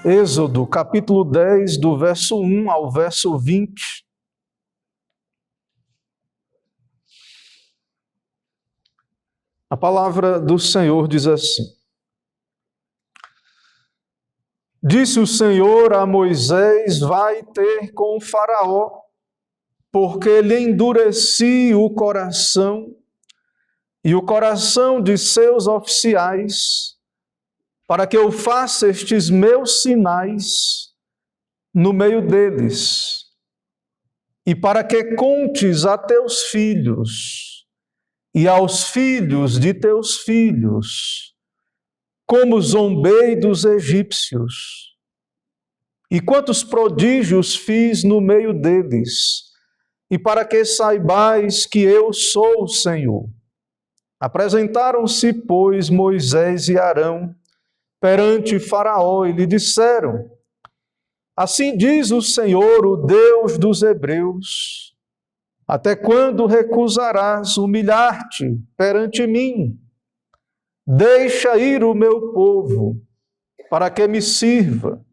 Êxodo, capítulo 10, do verso 1 ao verso 20. A palavra do Senhor diz assim: Disse o Senhor a Moisés: vai ter com o Faraó, porque lhe endureci o coração e o coração de seus oficiais, para que eu faça estes meus sinais no meio deles, e para que contes a teus filhos e aos filhos de teus filhos, como zombei dos egípcios, e quantos prodígios fiz no meio deles, e para que saibais que eu sou o Senhor. Apresentaram-se, pois, Moisés e Arão perante Faraó e lhe disseram: assim diz o Senhor, o Deus dos hebreus: até quando recusarás humilhar-te perante mim? Deixa ir o meu povo, para que me sirva.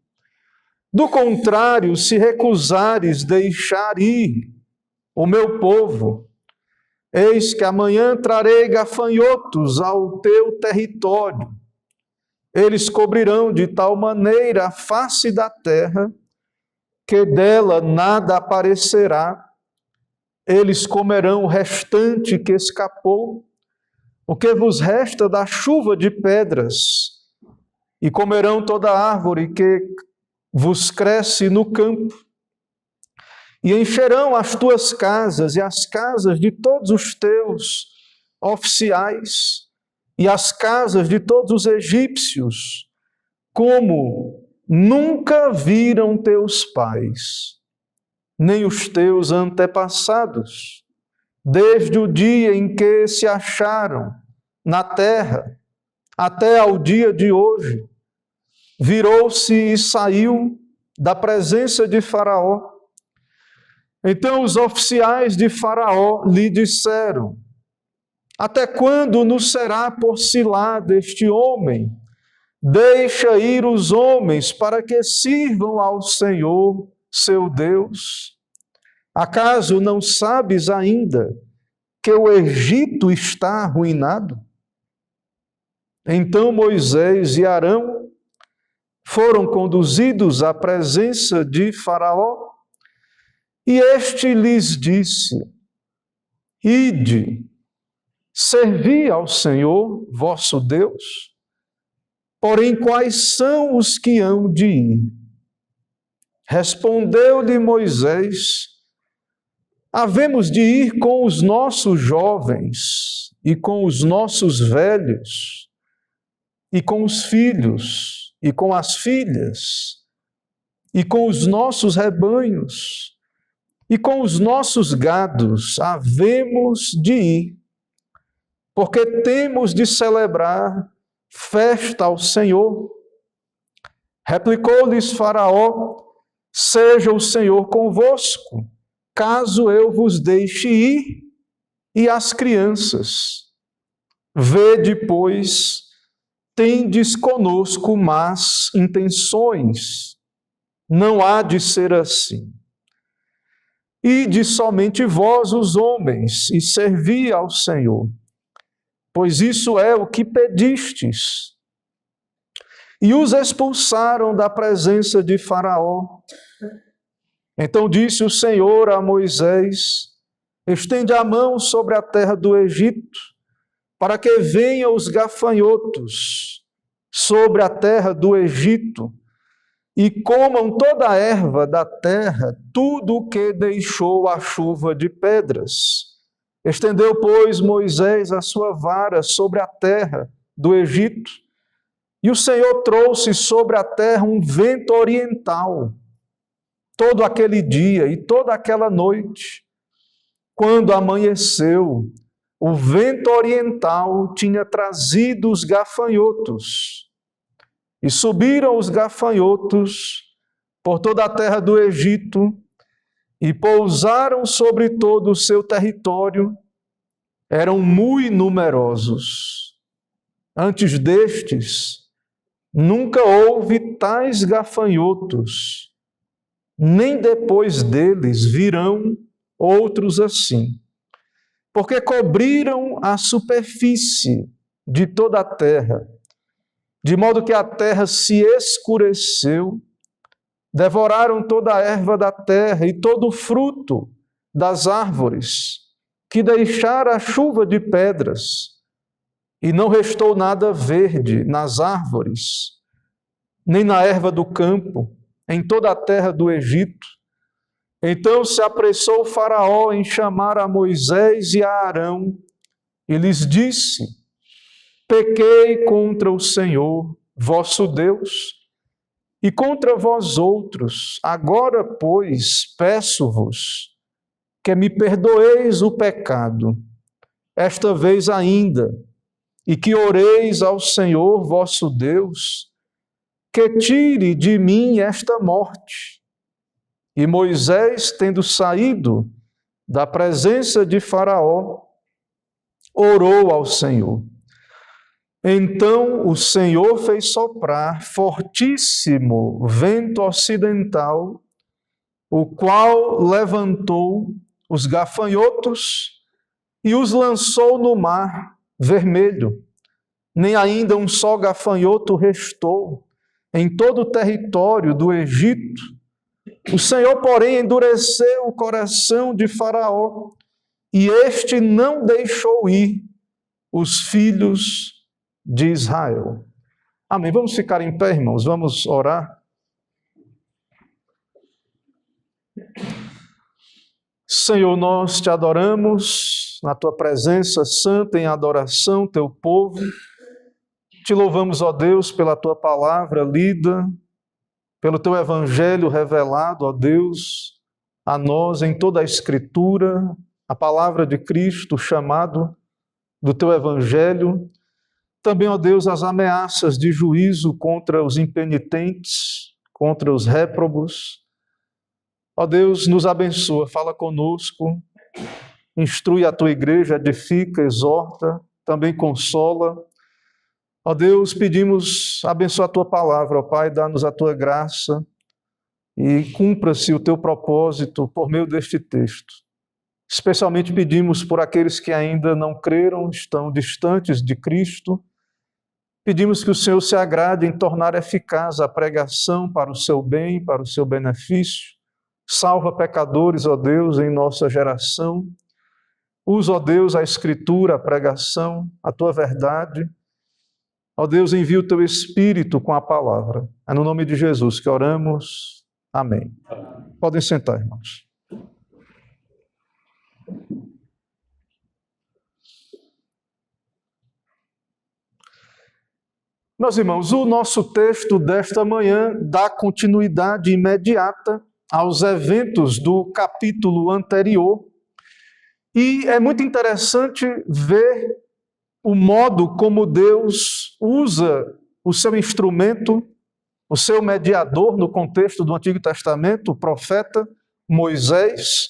Do contrário, se recusares deixar ir o meu povo, eis que amanhã trarei gafanhotos ao teu território. Eles cobrirão de tal maneira a face da terra, que dela nada aparecerá. Eles comerão o restante que escapou, o que vos resta da chuva de pedras, e comerão toda árvore que vos cresce no campo, e encherão as tuas casas e as casas de todos os teus oficiais, e as casas de todos os egípcios, como nunca viram teus pais, nem os teus antepassados, desde o dia em que se acharam na terra, até ao dia de hoje. Virou-se e saiu da presença de Faraó. Então os oficiais de Faraó lhe disseram: até quando nos será por cilada este homem? Deixa ir os homens para que sirvam ao Senhor, seu Deus. Acaso não sabes ainda que o Egito está arruinado? Então Moisés e Arão foram conduzidos à presença de Faraó, e este lhes disse: ide, servi ao Senhor, vosso Deus. Porém, quais são os que hão de ir? Respondeu-lhe Moisés: havemos de ir com os nossos jovens, e com os nossos velhos, e com os filhos, e com as filhas, e com os nossos rebanhos, e com os nossos gados, havemos de ir, porque temos de celebrar festa ao Senhor. Replicou-lhes Faraó: seja o Senhor convosco, caso eu vos deixe ir, e as crianças. Vede, pois, tendes conosco más intenções, não há de ser assim. Ide somente vós, os homens, e servi ao Senhor, pois isso é o que pedistes. E os expulsaram da presença de Faraó. Então disse o Senhor a Moisés: estende a mão sobre a terra do Egito, para que venham os gafanhotos sobre a terra do Egito, e comam toda a erva da terra, tudo o que deixou a chuva de pedras. Estendeu, pois, Moisés a sua vara sobre a terra do Egito, e o Senhor trouxe sobre a terra um vento oriental, todo aquele dia e toda aquela noite. Quando amanheceu, o vento oriental tinha trazido os gafanhotos, e subiram os gafanhotos por toda a terra do Egito, e pousaram sobre todo o seu território. Eram muito numerosos. Antes destes, Nunca houve tais gafanhotos, nem depois deles virão outros assim, porque cobriram a superfície de toda a terra, de modo que a terra se escureceu, devoraram toda a erva da terra e todo o fruto das árvores, que deixara a chuva de pedras, e não restou nada verde nas árvores, nem na erva do campo, em toda a terra do Egito. Então se apressou o Faraó em chamar a Moisés e a Arão, e lhes disse: pequei contra o Senhor, vosso Deus, e contra vós outros. Agora, pois, peço-vos que me perdoeis o pecado, esta vez ainda, e que oreis ao Senhor vosso Deus, que tire de mim esta morte. E Moisés, tendo saído da presença de Faraó, orou ao Senhor. Então o Senhor fez soprar fortíssimo vento ocidental, o qual levantou os gafanhotos e os lançou no mar Vermelho. Nem ainda um só gafanhoto restou em todo o território do Egito. O Senhor, porém, endureceu o coração de Faraó, e este não deixou ir os filhos de Israel. Amém. Vamos ficar em pé, irmãos, vamos orar. Senhor, nós te adoramos na tua presença santa em adoração, teu povo. Te louvamos, ó Deus, pela tua palavra lida, pelo teu evangelho revelado, ó Deus, a nós em toda a Escritura, a palavra de Cristo, chamado do teu evangelho. Também, ó Deus, as ameaças de juízo contra os impenitentes, contra os réprobos. Ó Deus, nos abençoa, fala conosco, instrui a tua igreja, edifica, exorta, também consola. Ó Deus, pedimos, abençoa a tua palavra, ó Pai, dá-nos a tua graça e cumpra-se o teu propósito por meio deste texto. Especialmente pedimos por aqueles que ainda não creram, estão distantes de Cristo. Pedimos que o Senhor se agrade em tornar eficaz a pregação para o seu bem, para o seu benefício. Salva pecadores, ó Deus, em nossa geração. Usa, ó Deus, a Escritura, a pregação, a tua verdade. Ó Deus, envia o teu Espírito com a palavra. É no nome de Jesus que oramos. Amém. Podem sentar, irmãos. Meus irmãos, o nosso texto desta manhã dá continuidade imediata aos eventos do capítulo anterior, e é muito interessante ver o modo como Deus usa o seu instrumento, o seu mediador no contexto do Antigo Testamento, o profeta Moisés,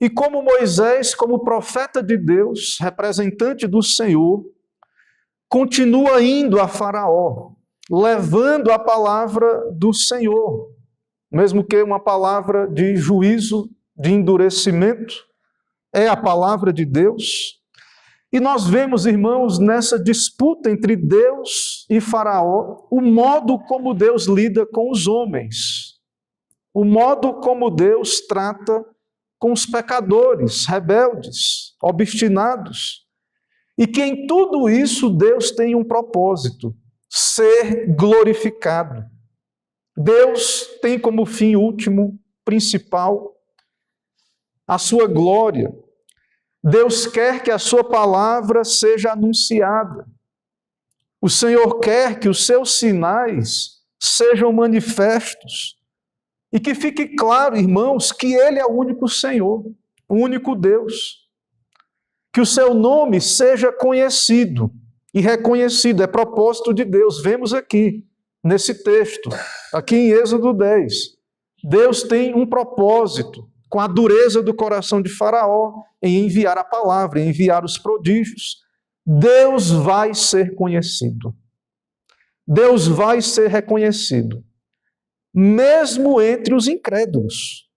e como Moisés, como profeta de Deus, representante do Senhor, continua indo a Faraó, levando a palavra do Senhor, mesmo que uma palavra de juízo, de endurecimento, é a palavra de Deus. E nós vemos, irmãos, nessa disputa entre Deus e Faraó, o modo como Deus lida com os homens, o modo como Deus trata com os pecadores, rebeldes, obstinados, e que em tudo isso Deus tem um propósito: ser glorificado. Deus tem como fim último, principal, a sua glória. Deus quer que a sua palavra seja anunciada. O Senhor quer que os seus sinais sejam manifestos e que fique claro, irmãos, que Ele é o único Senhor, o único Deus. Que o seu nome seja conhecido e reconhecido, é propósito de Deus. Vemos aqui, nesse texto, aqui em Êxodo 10. Deus tem um propósito com a dureza do coração de Faraó em enviar a palavra, em enviar os prodígios. Deus vai ser conhecido. Deus vai ser reconhecido, mesmo entre os incrédulos.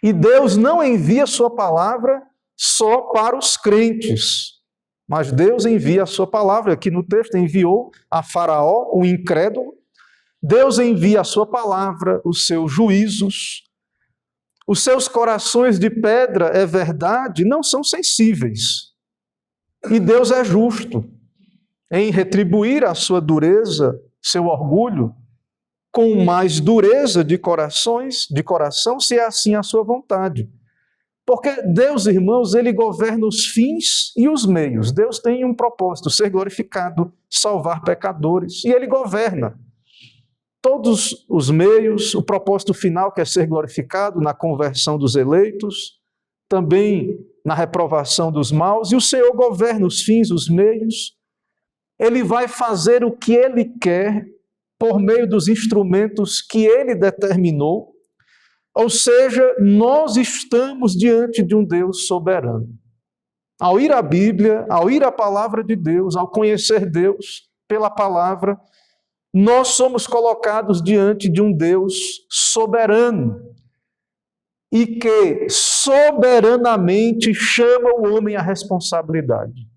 E Deus não envia a sua palavra só para os crentes, mas Deus envia a sua palavra, aqui no texto enviou a Faraó, o incrédulo. Deus envia a sua palavra, os seus juízos. Os seus corações de pedra, é verdade, não são sensíveis. E Deus é justo em retribuir a sua dureza, seu orgulho, com mais dureza de coração, se é assim a sua vontade. Porque Deus, irmãos, Ele governa os fins e os meios. Deus tem um propósito, ser glorificado, salvar pecadores, e Ele governa todos os meios, o propósito final que é ser glorificado na conversão dos eleitos, também na reprovação dos maus, e o Senhor governa os fins, os meios. Ele vai fazer o que Ele quer por meio dos instrumentos que Ele determinou. Ou seja, nós estamos diante de um Deus soberano. Ao ir à Bíblia, ao ir à palavra de Deus, ao conhecer Deus pela palavra, nós somos colocados diante de um Deus soberano e que soberanamente chama o homem à responsabilidade.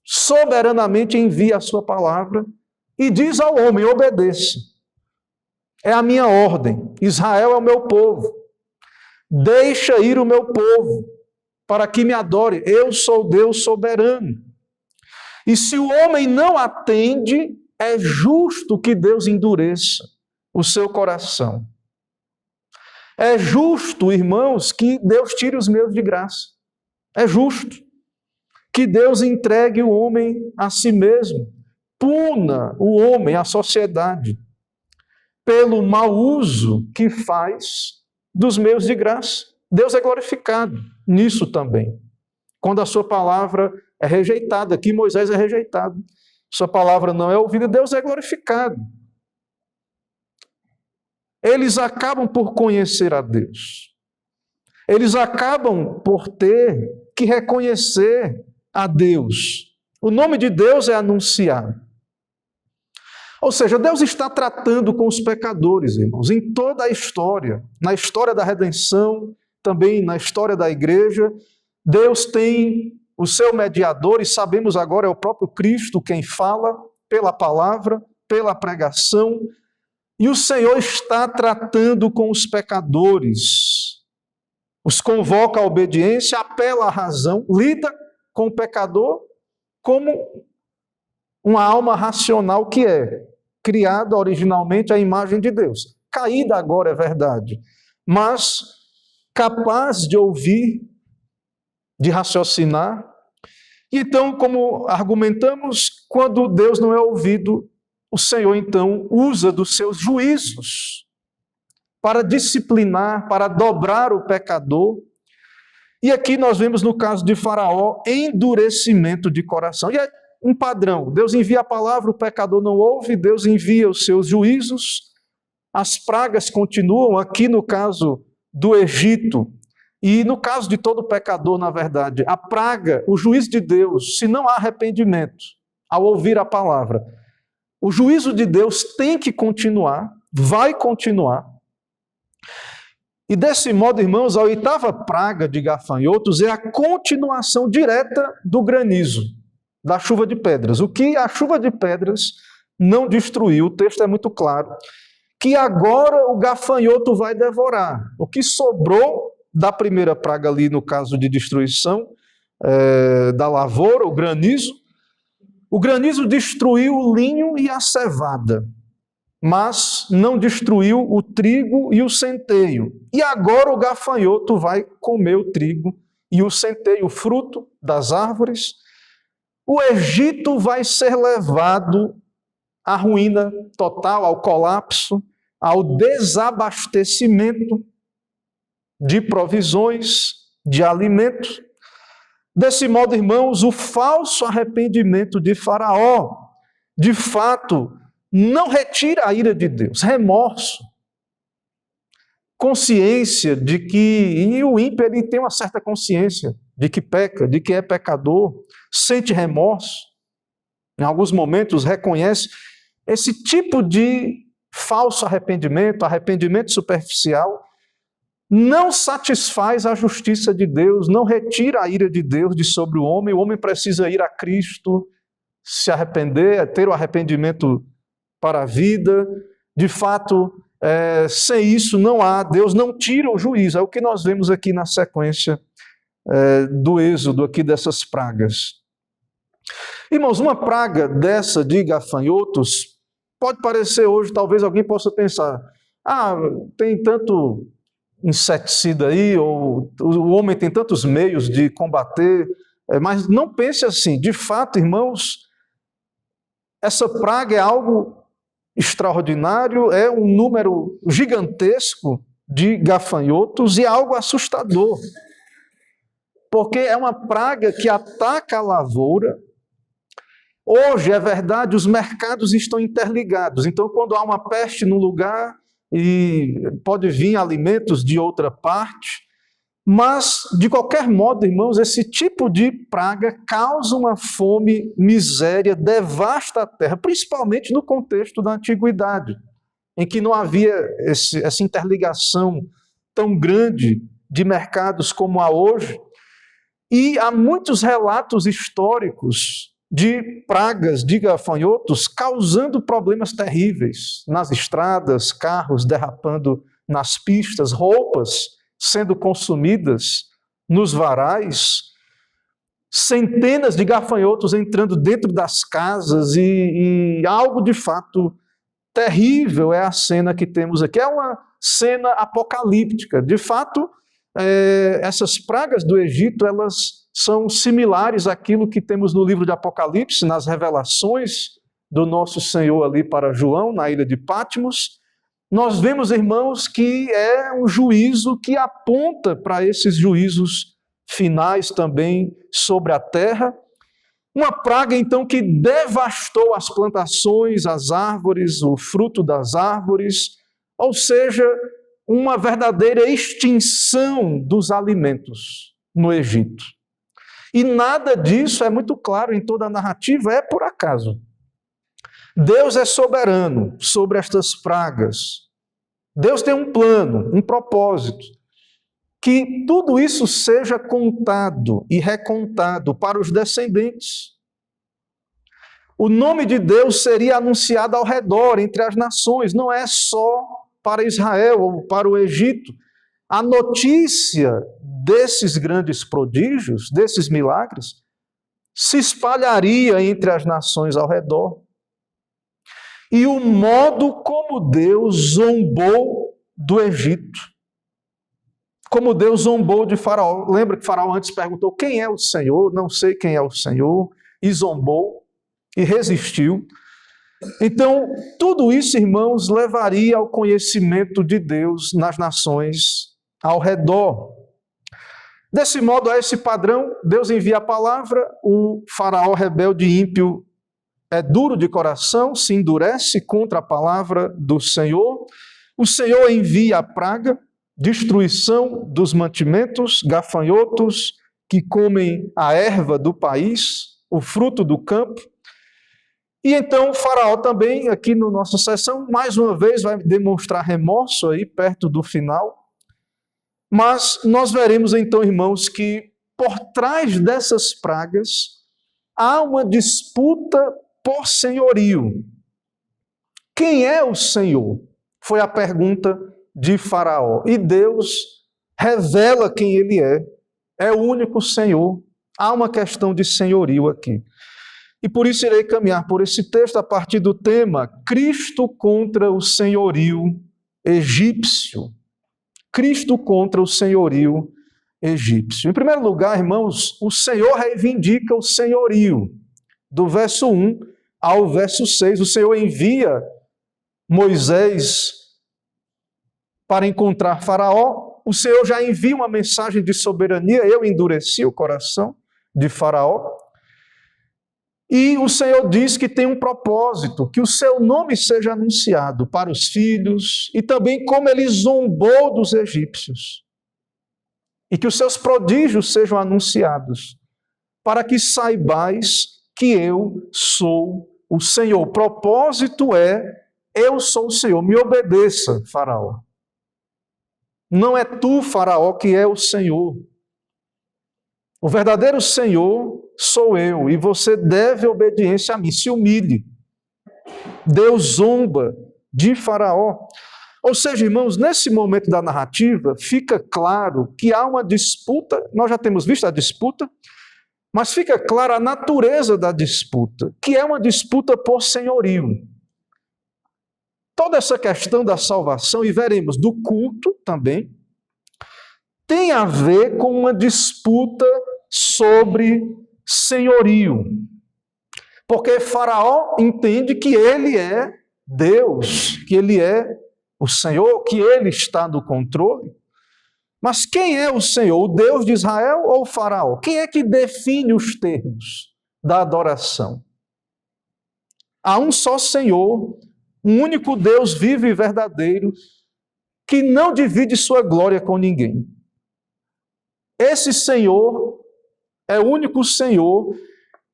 Soberanamente envia a sua palavra e diz ao homem: obedeça. É a minha ordem. Israel é o meu povo. Deixa ir o meu povo para que me adore. Eu sou Deus soberano. E se o homem não atende, é justo que Deus endureça o seu coração. É justo, irmãos, que Deus tire os meios de graça. É justo que Deus entregue o homem a si mesmo, puna o homem, a sociedade, pelo mau uso que faz dos meios de graça. Deus é glorificado nisso também. Quando a sua palavra é rejeitada, aqui Moisés é rejeitado, sua palavra não é ouvida, Deus é glorificado. Eles acabam por conhecer a Deus. Eles acabam por ter que reconhecer a Deus. O nome de Deus é anunciado. Ou seja, Deus está tratando com os pecadores, irmãos, em toda a história, na história da redenção, também na história da igreja. Deus tem o seu mediador, e sabemos agora é o próprio Cristo quem fala pela palavra, pela pregação, e o Senhor está tratando com os pecadores. Os convoca à obediência, apela à razão, lida com o pecador como uma alma racional que é, criada originalmente à imagem de Deus. Caída agora, é verdade, mas capaz de ouvir, de raciocinar. Então, como argumentamos, quando Deus não é ouvido, o Senhor então usa dos seus juízos para disciplinar, para dobrar o pecador. E aqui nós vemos no caso de Faraó, endurecimento de coração. E é um padrão, Deus envia a palavra, o pecador não ouve, Deus envia os seus juízos, as pragas continuam, aqui no caso do Egito, e no caso de todo pecador, na verdade, a praga, o juízo de Deus, se não há arrependimento ao ouvir a palavra, o juízo de Deus tem que continuar, vai continuar. E desse modo, irmãos, a 8ª praga de gafanhotos é a continuação direta do granizo, da chuva de pedras. O que a chuva de pedras não destruiu, o texto é muito claro, que agora o gafanhoto vai devorar. O que sobrou da primeira praga ali, no caso de destruição da lavoura, o granizo destruiu o linho e a cevada, mas não destruiu o trigo e o centeio. E agora o gafanhoto vai comer o trigo e o centeio, o fruto das árvores. O Egito vai ser levado à ruína total, ao colapso, ao desabastecimento de provisões, de alimentos. Desse modo, irmãos, o falso arrependimento de Faraó, de fato, não retira a ira de Deus, remorso, consciência de que, e o ímpio ele tem uma certa consciência de que peca, de que é pecador, sente remorso, em alguns momentos, reconhece esse tipo de falso arrependimento, arrependimento superficial, não satisfaz a justiça de Deus, não retira a ira de Deus de sobre o homem precisa ir a Cristo, se arrepender, ter o arrependimento para a vida. De fato, sem isso não há, Deus não tira o juízo, é o que nós vemos aqui na sequência do Êxodo, aqui dessas pragas. Irmãos, uma praga dessa de gafanhotos, pode parecer hoje, talvez alguém possa pensar, tem tanto inseticida aí, ou o homem tem tantos meios de combater, mas não pense assim. De fato, irmãos, essa praga é algo extraordinário, é um número gigantesco de gafanhotos e é algo assustador, porque é uma praga que ataca a lavoura. Hoje, é verdade, os mercados estão interligados, então quando há uma peste no lugar, e pode vir alimentos de outra parte, mas, de qualquer modo, irmãos, esse tipo de praga causa uma fome, miséria, devasta a terra, principalmente no contexto da antiguidade, em que não havia essa interligação tão grande de mercados como há hoje, e há muitos relatos históricos de pragas de gafanhotos causando problemas terríveis nas estradas, carros derrapando nas pistas, roupas sendo consumidas nos varais, centenas de gafanhotos entrando dentro das casas e algo de fato terrível é a cena que temos aqui. É uma cena apocalíptica. De fato, essas pragas do Egito, elas são similares àquilo que temos no livro de Apocalipse, nas revelações do nosso Senhor ali para João, na ilha de Patmos. Nós vemos, irmãos, que é um juízo que aponta para esses juízos finais também sobre a terra. Uma praga, então, que devastou as plantações, as árvores, o fruto das árvores, ou seja, uma verdadeira extinção dos alimentos no Egito. E nada disso é muito claro em toda a narrativa, é por acaso. Deus é soberano sobre estas pragas. Deus tem um plano, um propósito, que tudo isso seja contado e recontado para os descendentes. O nome de Deus seria anunciado ao redor, entre as nações, não é só para Israel ou para o Egito. A notícia desses grandes prodígios, desses milagres, se espalharia entre as nações ao redor. E o modo como Deus zombou do Egito, como Deus zombou de Faraó. Lembra que Faraó antes perguntou: quem é o Senhor? Não sei quem é o Senhor. E zombou e resistiu. Então, tudo isso, irmãos, levaria ao conhecimento de Deus nas nações ao redor. Desse modo, a esse padrão, Deus envia a palavra, o Faraó rebelde e ímpio é duro de coração, se endurece contra a palavra do Senhor. O Senhor envia a praga, destruição dos mantimentos, gafanhotos que comem a erva do país, o fruto do campo. E então o Faraó também, aqui na nossa sessão, mais uma vez vai demonstrar remorso aí perto do final. Mas nós veremos então, irmãos, que por trás dessas pragas há uma disputa por senhorio. Quem é o Senhor? Foi a pergunta de Faraó. E Deus revela quem ele é o único Senhor. Há uma questão de senhorio aqui. E por isso irei caminhar por esse texto a partir do tema Cristo contra o senhorio egípcio. Cristo contra o senhorio egípcio. Em primeiro lugar, irmãos, o Senhor reivindica o senhorio. Do verso 1 ao verso 6, o Senhor envia Moisés para encontrar Faraó. O Senhor já envia uma mensagem de soberania: eu endureci o coração de Faraó. E o Senhor diz que tem um propósito, que o seu nome seja anunciado para os filhos, e também como ele zombou dos egípcios. E que os seus prodígios sejam anunciados, para que saibais que eu sou o Senhor. O propósito é, eu sou o Senhor, me obedeça, Faraó. Não é tu, Faraó, que é o Senhor. O verdadeiro Senhor sou eu, e você deve obediência a mim, se humilhe. Deus zomba de Faraó. Ou seja, irmãos, nesse momento da narrativa, fica claro que há uma disputa, nós já temos visto a disputa, mas fica clara a natureza da disputa, que é uma disputa por senhorio. Toda essa questão da salvação, e veremos do culto também, tem a ver com uma disputa sobre senhorio. Porque Faraó entende que ele é Deus, que ele é o Senhor, que ele está no controle. Mas quem é o Senhor? O Deus de Israel ou o Faraó? Quem é que define os termos da adoração? Há um só Senhor, um único Deus vivo e verdadeiro, que não divide sua glória com ninguém. Esse Senhor é o único Senhor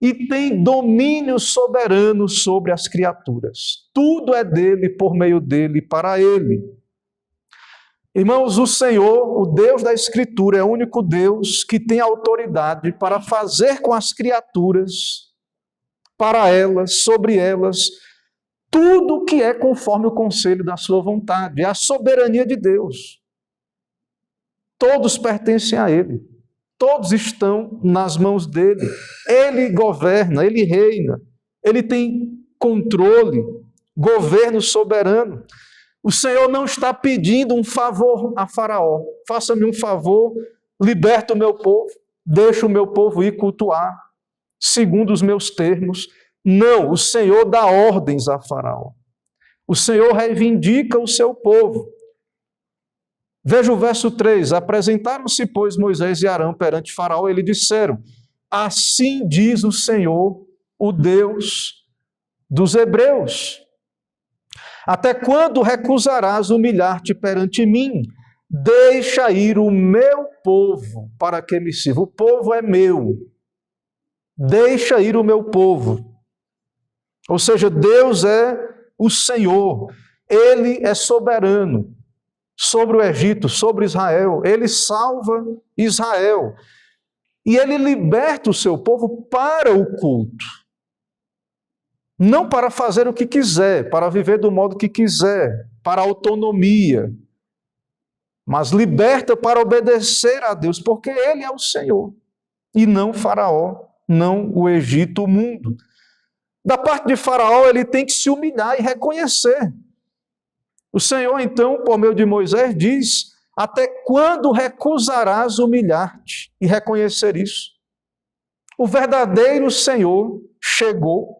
e tem domínio soberano sobre as criaturas. Tudo é dele, por meio dele, para ele. Irmãos, o Senhor, o Deus da Escritura, é o único Deus que tem autoridade para fazer com as criaturas, para elas, sobre elas, tudo que é conforme o conselho da sua vontade. É a soberania de Deus. Todos pertencem a Ele. Todos estão nas mãos dele. Ele governa, ele reina. Ele tem controle, governo soberano. O Senhor não está pedindo um favor a Faraó. Faça-me um favor, liberta o meu povo, deixa o meu povo ir cultuar, segundo os meus termos. Não, o Senhor dá ordens a Faraó. O Senhor reivindica o seu povo. Veja o verso 3. Apresentaram-se, pois, Moisés e Arão perante Faraó, e lhe disseram: assim diz o Senhor, o Deus dos hebreus. Até quando recusarás humilhar-te perante mim? Deixa ir o meu povo para que me sirva. O povo é meu. Deixa ir o meu povo. Ou seja, Deus é o Senhor. Ele é soberano sobre o Egito, sobre Israel. Ele salva Israel. E ele liberta o seu povo para o culto. Não para fazer o que quiser, para viver do modo que quiser, para a autonomia. Mas liberta para obedecer a Deus, porque ele é o Senhor. E não Faraó, não o Egito, o mundo. Da parte de Faraó, ele tem que se humilhar e reconhecer. O Senhor, então, por meio de Moisés, diz: até quando recusarás humilhar-te e reconhecer isso? O verdadeiro Senhor chegou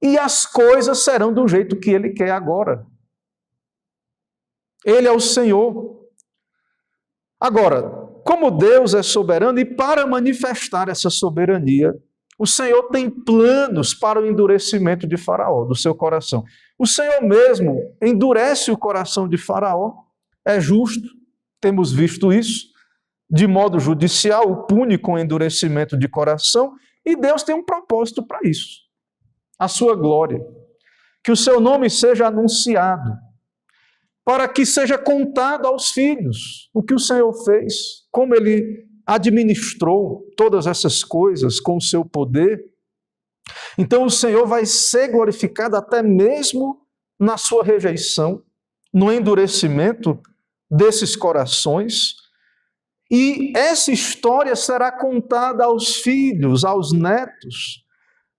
e as coisas serão do jeito que Ele quer agora. Ele é o Senhor. Agora, como Deus é soberano, e para manifestar essa soberania, o Senhor tem planos para o endurecimento de Faraó, do seu coração. O Senhor mesmo endurece o coração de Faraó, é justo, temos visto isso, de modo judicial, o pune com endurecimento de coração, e Deus tem um propósito para isso, a sua glória, que o seu nome seja anunciado, para que seja contado aos filhos o que o Senhor fez, como Ele administrou todas essas coisas com o seu poder. Então o Senhor vai ser glorificado até mesmo na sua rejeição, no endurecimento desses corações, e essa história será contada aos filhos, aos netos,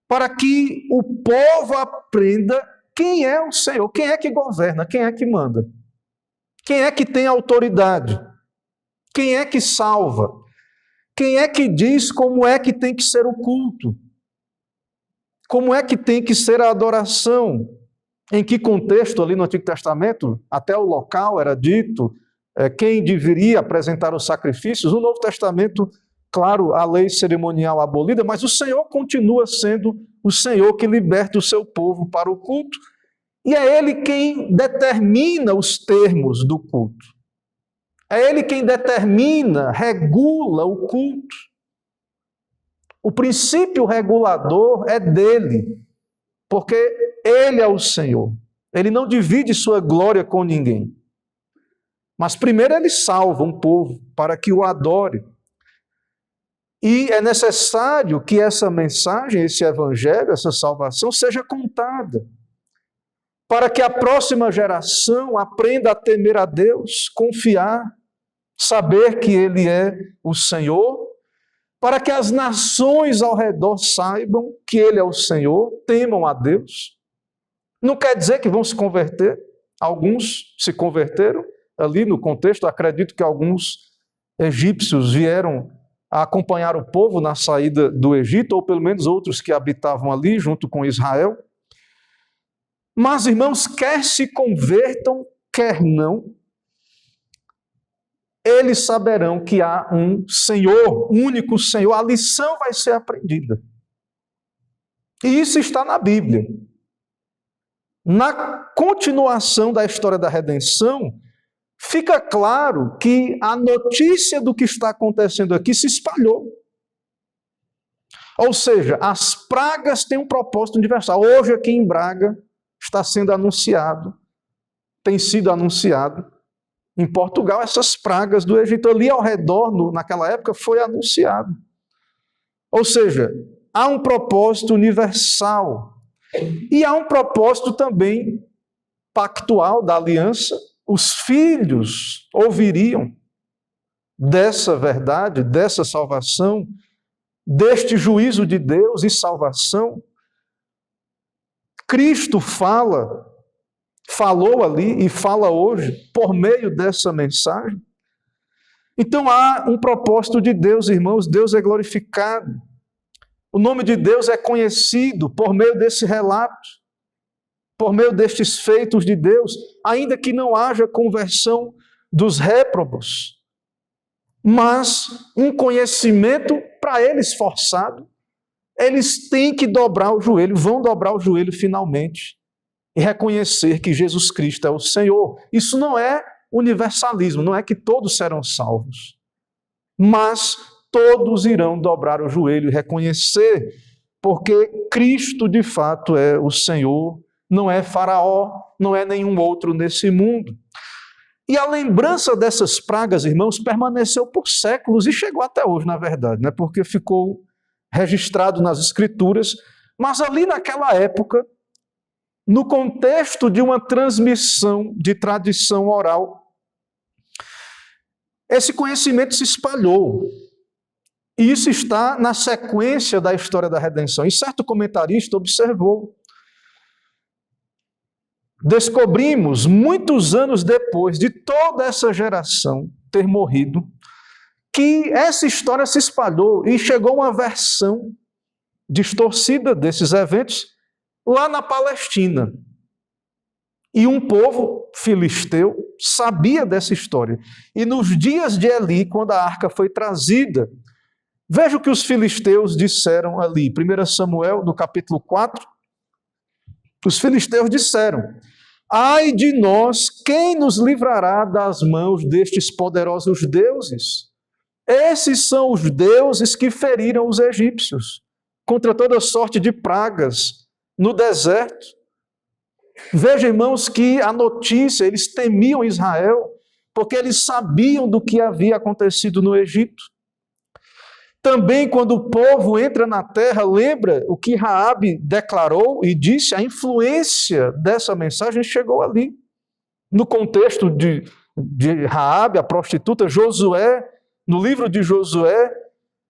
para que o povo aprenda quem é o Senhor, quem é que governa, quem é que manda, quem é que tem autoridade, quem é que salva, quem é que diz como é que tem que ser o culto, como é que tem que ser a adoração, em que contexto ali no Antigo Testamento, até o local era dito, quem deveria apresentar os sacrifícios. No Novo Testamento, claro, a lei cerimonial abolida, mas o Senhor continua sendo o Senhor que liberta o seu povo para o culto, e é Ele quem determina os termos do culto. É Ele quem determina, regula o culto. O princípio regulador é dele, porque ele é o Senhor. Ele não divide sua glória com ninguém. Mas primeiro ele salva um povo para que o adore. E é necessário que essa mensagem, esse evangelho, essa salvação seja contada, para que a próxima geração aprenda a temer a Deus, confiar, saber que Ele é o Senhor, para que as nações ao redor saibam que Ele é o Senhor, temam a Deus. Não quer dizer que vão se converter, alguns se converteram ali no contexto, acredito que alguns egípcios vieram a acompanhar o povo na saída do Egito, ou pelo menos outros que habitavam ali junto com Israel. Mas, irmãos, quer se convertam, quer não, eles saberão que há um Senhor, único Senhor, a lição vai ser aprendida. E isso está na Bíblia. Na continuação da história da redenção, fica claro que a notícia do que está acontecendo aqui se espalhou. Ou seja, as pragas têm um propósito universal. Hoje aqui em Braga está sendo anunciado, tem sido anunciado, em Portugal, essas pragas do Egito. Ali ao redor, naquela época, foi anunciado. Ou seja, há um propósito universal. E há um propósito também pactual da aliança. Os filhos ouviriam dessa verdade, dessa salvação, deste juízo de Deus e salvação. Cristo falou ali e fala hoje por meio dessa mensagem. Então há um propósito de Deus, irmãos, Deus é glorificado. O nome de Deus é conhecido por meio desse relato, por meio destes feitos de Deus, ainda que não haja conversão dos réprobos, mas um conhecimento para eles forçado. Eles têm que dobrar o joelho, vão dobrar o joelho finalmente e reconhecer que Jesus Cristo é o Senhor. Isso não é universalismo, não é que todos serão salvos, mas todos irão dobrar o joelho e reconhecer, porque Cristo de fato é o Senhor, não é Faraó, não é nenhum outro nesse mundo. E a lembrança dessas pragas, irmãos, permaneceu por séculos e chegou até hoje, na verdade, né? Porque ficou registrado nas Escrituras, mas ali naquela época, no contexto de uma transmissão de tradição oral, esse conhecimento se espalhou. E isso está na sequência da história da redenção. E certo comentarista observou: descobrimos, muitos anos depois de toda essa geração ter morrido, que essa história se espalhou e chegou uma versão distorcida desses eventos lá na Palestina. E um povo filisteu sabia dessa história. E nos dias de Eli, quando a arca foi trazida, veja o que os filisteus disseram ali. 1 Samuel, no capítulo 4, os filisteus disseram: ai de nós, quem nos livrará das mãos destes poderosos deuses? Esses são os deuses que feriram os egípcios contra toda sorte de pragas no deserto. Veja, irmãos, que a notícia, eles temiam Israel, porque eles sabiam do que havia acontecido no Egito. Também, quando o povo entra na terra, lembra o que Raabe declarou e disse, a influência dessa mensagem chegou ali. No contexto de Raabe, a prostituta, Josué, no livro de Josué,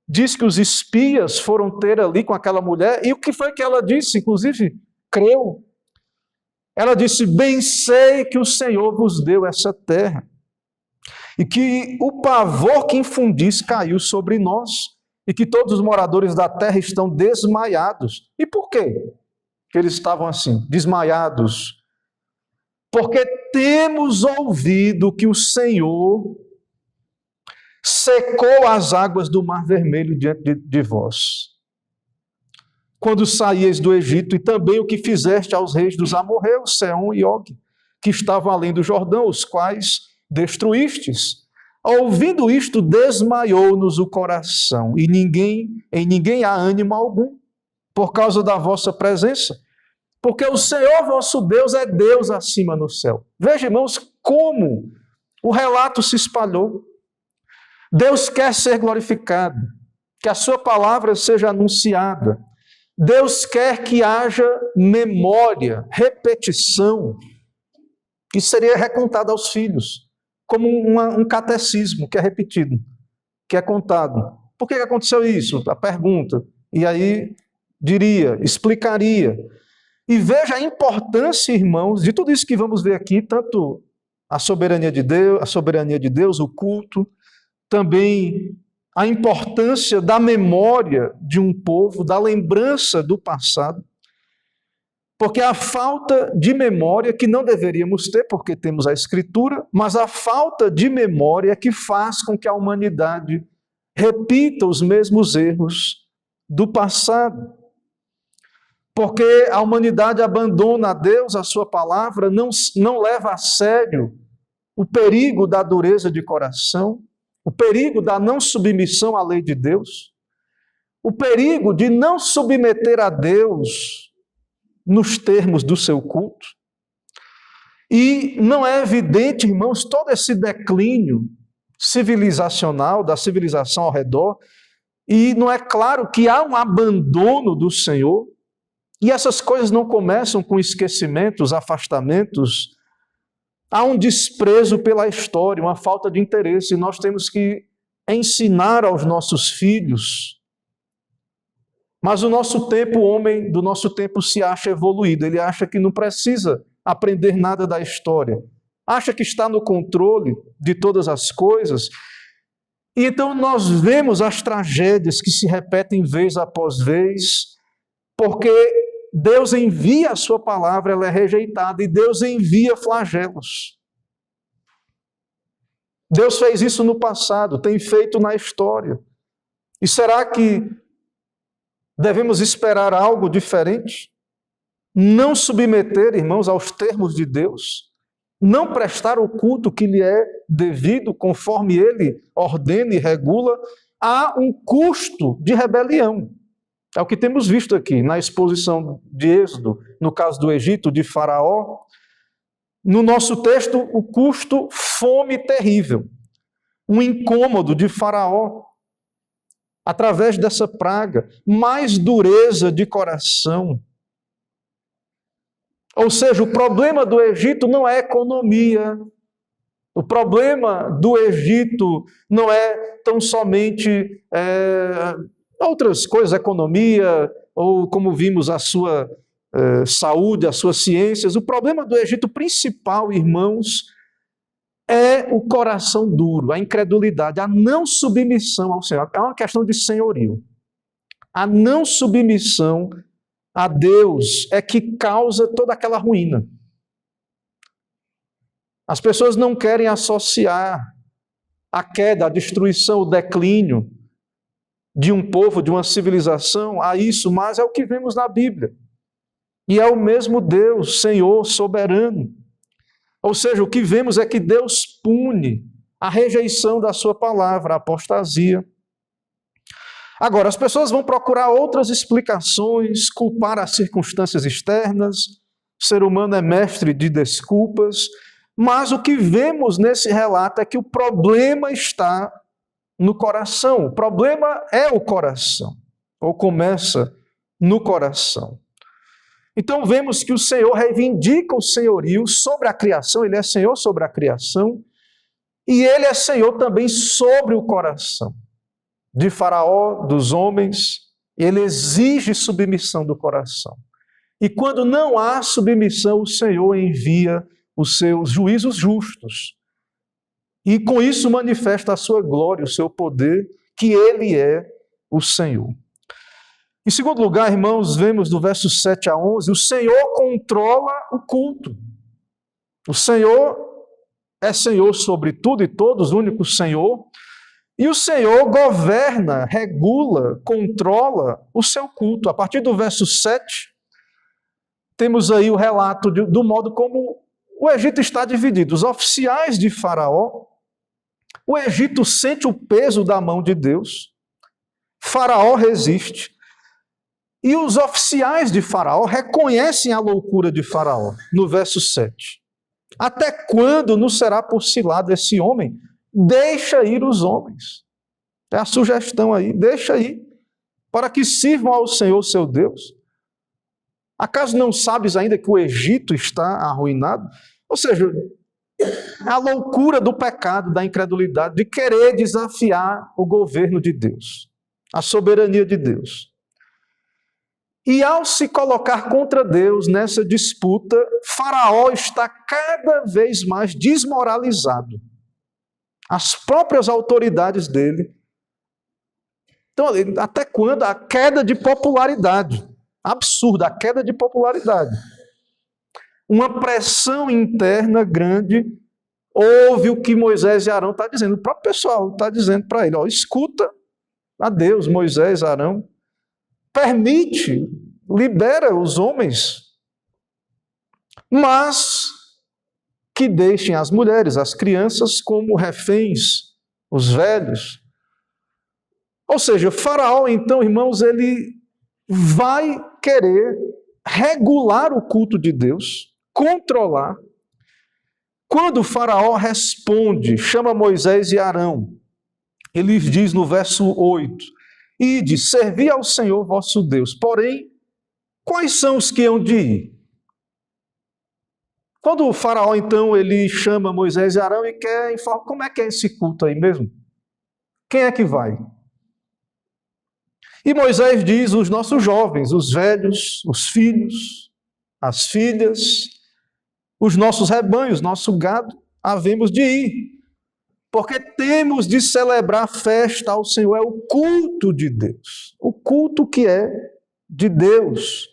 diz que os espias foram ter ali com aquela mulher, e o que foi que ela disse? Inclusive, creu. Ela disse: bem sei que o Senhor vos deu essa terra, e que o pavor que infundis caiu sobre nós, e que todos os moradores da terra estão desmaiados. E por quê que eles estavam assim, desmaiados? Porque temos ouvido que o Senhor secou as águas do Mar Vermelho diante de vós, quando saíeis do Egito, e também o que fizeste aos reis dos amorreus, Seom e Og, que estavam além do Jordão, os quais destruístes. Ouvindo isto, desmaiou-nos o coração, e em ninguém há ânimo algum, por causa da vossa presença. Porque o Senhor vosso Deus é Deus acima no céu. Veja, irmãos, como o relato se espalhou. Deus quer ser glorificado, que a sua palavra seja anunciada. Deus quer que haja memória, repetição, que seria recontado aos filhos, como um catecismo que é repetido, que é contado. Por que aconteceu isso? A pergunta. E aí explicaria. E veja a importância, irmãos, de tudo isso que vamos ver aqui, tanto a soberania de Deus, o culto, também a importância da memória de um povo, da lembrança do passado. Porque a falta de memória, que não deveríamos ter, porque temos a Escritura, mas a falta de memória é que faz com que a humanidade repita os mesmos erros do passado. Porque a humanidade abandona a Deus, a sua palavra, não leva a sério o perigo da dureza de coração, o perigo da não submissão à lei de Deus, o perigo de não submeter a Deus nos termos do seu culto. E não é evidente, irmãos, todo esse declínio civilizacional, da civilização ao redor, e não é claro que há um abandono do Senhor. E essas coisas não começam com esquecimentos, afastamentos. Há um desprezo pela história, uma falta de interesse. E nós temos que ensinar aos nossos filhos. Mas o nosso tempo, o homem do nosso tempo se acha evoluído. Ele acha que não precisa aprender nada da história. Acha que está no controle de todas as coisas. E então nós vemos as tragédias que se repetem vez após vez, porque Deus envia a sua palavra, ela é rejeitada, e Deus envia flagelos. Deus fez isso no passado, tem feito na história. E será que devemos esperar algo diferente? Não submeter, irmãos, aos termos de Deus? Não prestar o culto que lhe é devido, conforme Ele ordena e regula? Há um custo de rebelião. É o que temos visto aqui na exposição de Êxodo, no caso do Egito, de Faraó. No nosso texto, o custo, fome terrível, um incômodo de Faraó, através dessa praga, mais dureza de coração. Ou seja, o problema do Egito não é economia, o problema do Egito não é tão somente outras coisas, economia, ou como vimos, a sua saúde, as suas ciências. O problema do Egito principal, irmãos, é o coração duro, a incredulidade, a não submissão ao Senhor. É uma questão de senhorio. A não submissão a Deus é que causa toda aquela ruína. As pessoas não querem associar a queda, a destruição, o declínio de um povo, de uma civilização a isso, mas é o que vemos na Bíblia. E é o mesmo Deus, Senhor, soberano. Ou seja, o que vemos é que Deus pune a rejeição da sua palavra, a apostasia. Agora, as pessoas vão procurar outras explicações, culpar as circunstâncias externas. O ser humano é mestre de desculpas, mas o que vemos nesse relato é que o problema está no coração. O problema é o coração, ou começa no coração. Então vemos que o Senhor reivindica o senhorio sobre a criação, Ele é Senhor sobre a criação, e Ele é Senhor também sobre o coração de Faraó, dos homens. Ele exige submissão do coração. E quando não há submissão, o Senhor envia os seus juízos justos. E com isso manifesta a sua glória, o seu poder, que Ele é o Senhor. Em segundo lugar, irmãos, vemos do verso 7 a 11, o Senhor controla o culto. O Senhor é Senhor sobre tudo e todos, o único Senhor. E o Senhor governa, regula, controla o seu culto. A partir do verso 7, temos aí o relato do modo como o Egito está dividido. Os oficiais de Faraó O Egito sente o peso da mão de Deus. Faraó resiste. E os oficiais de Faraó reconhecem a loucura de Faraó, no verso 7. Até quando nos será por cilada esse homem? Deixa ir os homens. É a sugestão aí, deixa ir, para que sirvam ao Senhor seu Deus. Acaso não sabes ainda que o Egito está arruinado? Ou seja, a loucura do pecado, da incredulidade, de querer desafiar o governo de Deus, a soberania de Deus. E ao se colocar contra Deus nessa disputa, Faraó está cada vez mais desmoralizado. As próprias autoridades dele. Então, até quando? A queda de popularidade. Absurda, a queda de popularidade. Uma pressão interna grande. Ouve o que Moisés e Arão estão dizendo. O próprio pessoal está dizendo para ele, escuta a Deus, Moisés, Arão. Permite, libera os homens, mas que deixem as mulheres, as crianças como reféns, os velhos. Ou seja, Faraó, então, irmãos, ele vai querer regular o culto de Deus, controlar. Quando Faraó responde, chama Moisés e Arão, ele diz no verso 8, ide, servi ao Senhor vosso Deus. Porém, quais são os que hão de ir? Quando o Faraó, então, ele chama Moisés e Arão e quer informar como é que é esse culto aí mesmo? Quem é que vai? E Moisés diz, os nossos jovens, os velhos, os filhos, as filhas, os nossos rebanhos, nosso gado, havemos de ir. Porque temos de celebrar a festa ao Senhor, é o culto de Deus. O culto que é de Deus.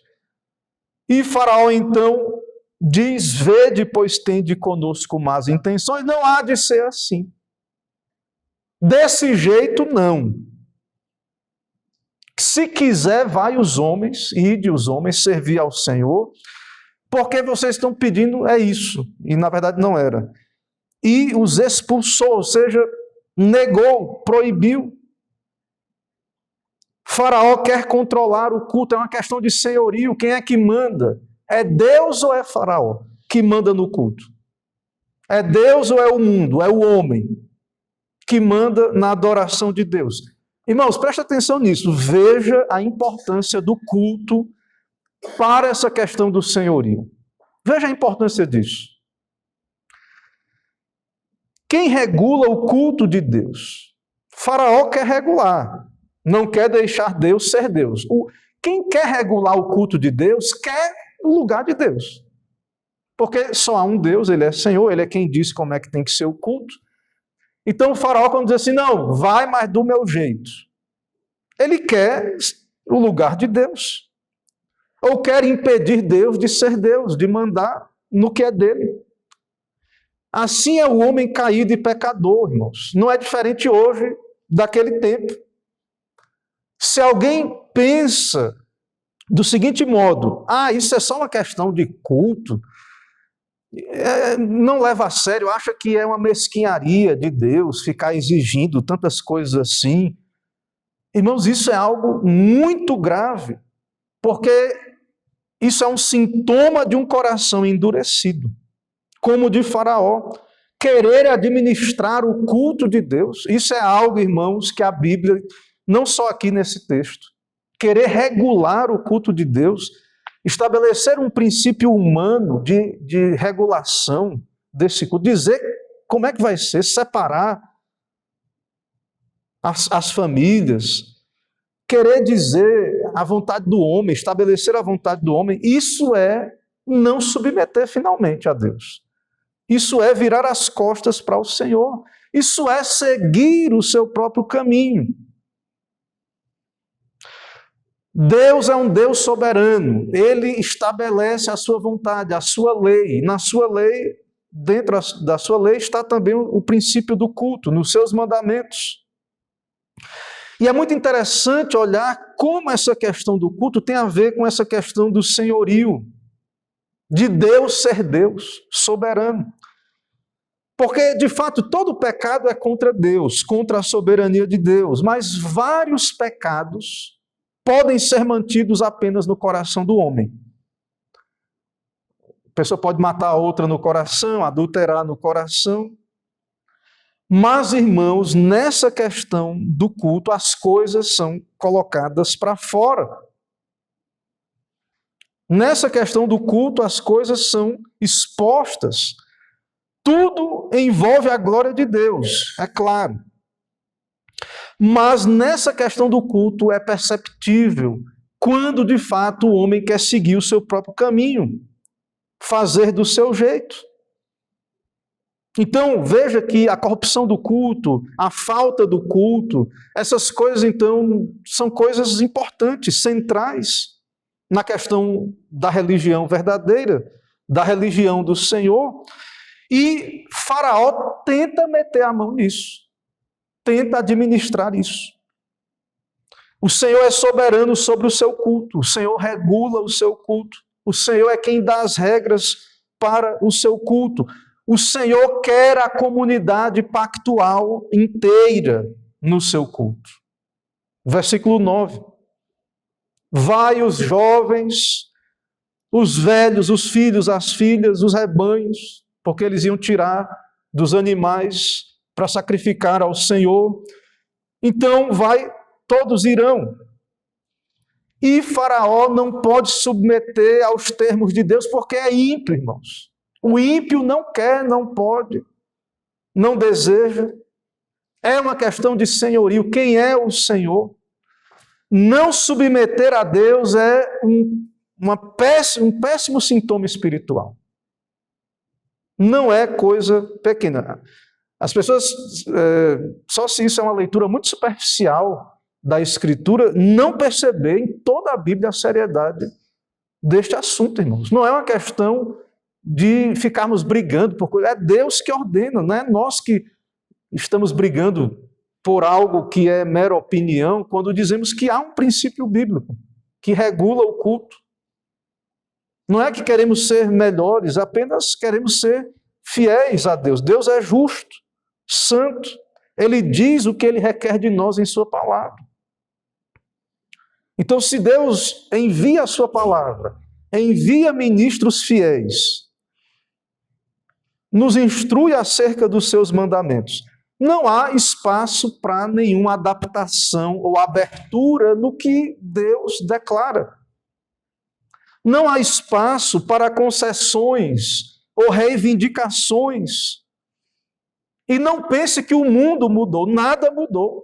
E Faraó então diz, vede, pois tende conosco más intenções. Não há de ser assim. Desse jeito, não. Se quiser, vai os homens, ide os homens, servir ao Senhor, porque vocês estão pedindo é isso. E na verdade não era. E os expulsou, ou seja, negou, proibiu. Faraó quer controlar o culto, é uma questão de senhorio. Quem é que manda? É Deus ou é Faraó que manda no culto? É Deus ou é o mundo, é o homem que manda na adoração de Deus? Irmãos, preste atenção nisso, veja a importância do culto para essa questão do senhorio. Veja a importância disso. Quem regula o culto de Deus? Faraó quer regular, não quer deixar Deus ser Deus. Quem quer regular o culto de Deus, quer o lugar de Deus. Porque só há um Deus, ele é Senhor, ele é quem diz como é que tem que ser o culto. Então o Faraó, quando diz assim, não, vai, mas do meu jeito. Ele quer o lugar de Deus. Ou quer impedir Deus de ser Deus, de mandar no que é dele. Assim é o homem caído e pecador, irmãos. Não é diferente hoje daquele tempo. Se alguém pensa do seguinte modo, isso é só uma questão de culto, não leva a sério, acha que é uma mesquinharia de Deus ficar exigindo tantas coisas assim. Irmãos, isso é algo muito grave, porque isso é um sintoma de um coração endurecido, como o de Faraó. Querer administrar o culto de Deus, isso é algo, irmãos, que a Bíblia, não só aqui nesse texto, querer regular o culto de Deus, estabelecer um princípio humano de regulação desse culto, dizer como é que vai ser, separar as famílias, querer dizer a vontade do homem, estabelecer a vontade do homem, isso é não submeter finalmente a Deus. Isso é virar as costas para o Senhor. Isso é seguir o seu próprio caminho. Deus é um Deus soberano. Ele estabelece a sua vontade, a sua lei. Na sua lei, dentro da sua lei, está também o princípio do culto, nos seus mandamentos. E é muito interessante olhar como essa questão do culto tem a ver com essa questão do senhorio, de Deus ser Deus, soberano. Porque, de fato, todo pecado é contra Deus, contra a soberania de Deus, mas vários pecados podem ser mantidos apenas no coração do homem. A pessoa pode matar a outra no coração, adulterar no coração. Mas, irmãos, nessa questão do culto, as coisas são colocadas para fora. Nessa questão do culto, as coisas são expostas. Tudo envolve a glória de Deus, é claro. Mas nessa questão do culto é perceptível quando, de fato, o homem quer seguir o seu próprio caminho, fazer do seu jeito. Então, veja que a corrupção do culto, a falta do culto, essas coisas, então, são coisas importantes, centrais na questão da religião verdadeira, da religião do Senhor. E Faraó tenta meter a mão nisso, tenta administrar isso. O Senhor é soberano sobre o seu culto, o Senhor regula o seu culto, o Senhor é quem dá as regras para o seu culto. O Senhor quer a comunidade pactual inteira no seu culto. Versículo 9. Vai os jovens, os velhos, os filhos, as filhas, os rebanhos, porque eles iam tirar dos animais para sacrificar ao Senhor. Então todos irão. E Faraó não pode submeter aos termos de Deus, porque é ímpio, irmãos. O ímpio não quer, não pode, não deseja. É uma questão de senhorio. Quem é o Senhor? Não submeter a Deus é um péssimo sintoma espiritual. Não é coisa pequena. As pessoas, só se isso é uma leitura muito superficial da Escritura, não perceber em toda a Bíblia a seriedade deste assunto, irmãos. Não é uma questão de ficarmos brigando por coisa. É Deus que ordena, não é nós que estamos brigando por algo que é mera opinião, quando dizemos que há um princípio bíblico que regula o culto. Não é que queremos ser melhores, apenas queremos ser fiéis a Deus. Deus é justo, santo. Ele diz o que Ele requer de nós em Sua palavra. Então, se Deus envia a Sua palavra, envia ministros fiéis, nos instrui acerca dos seus mandamentos, não há espaço para nenhuma adaptação ou abertura no que Deus declara. Não há espaço para concessões ou reivindicações. E não pense que o mundo mudou, nada mudou.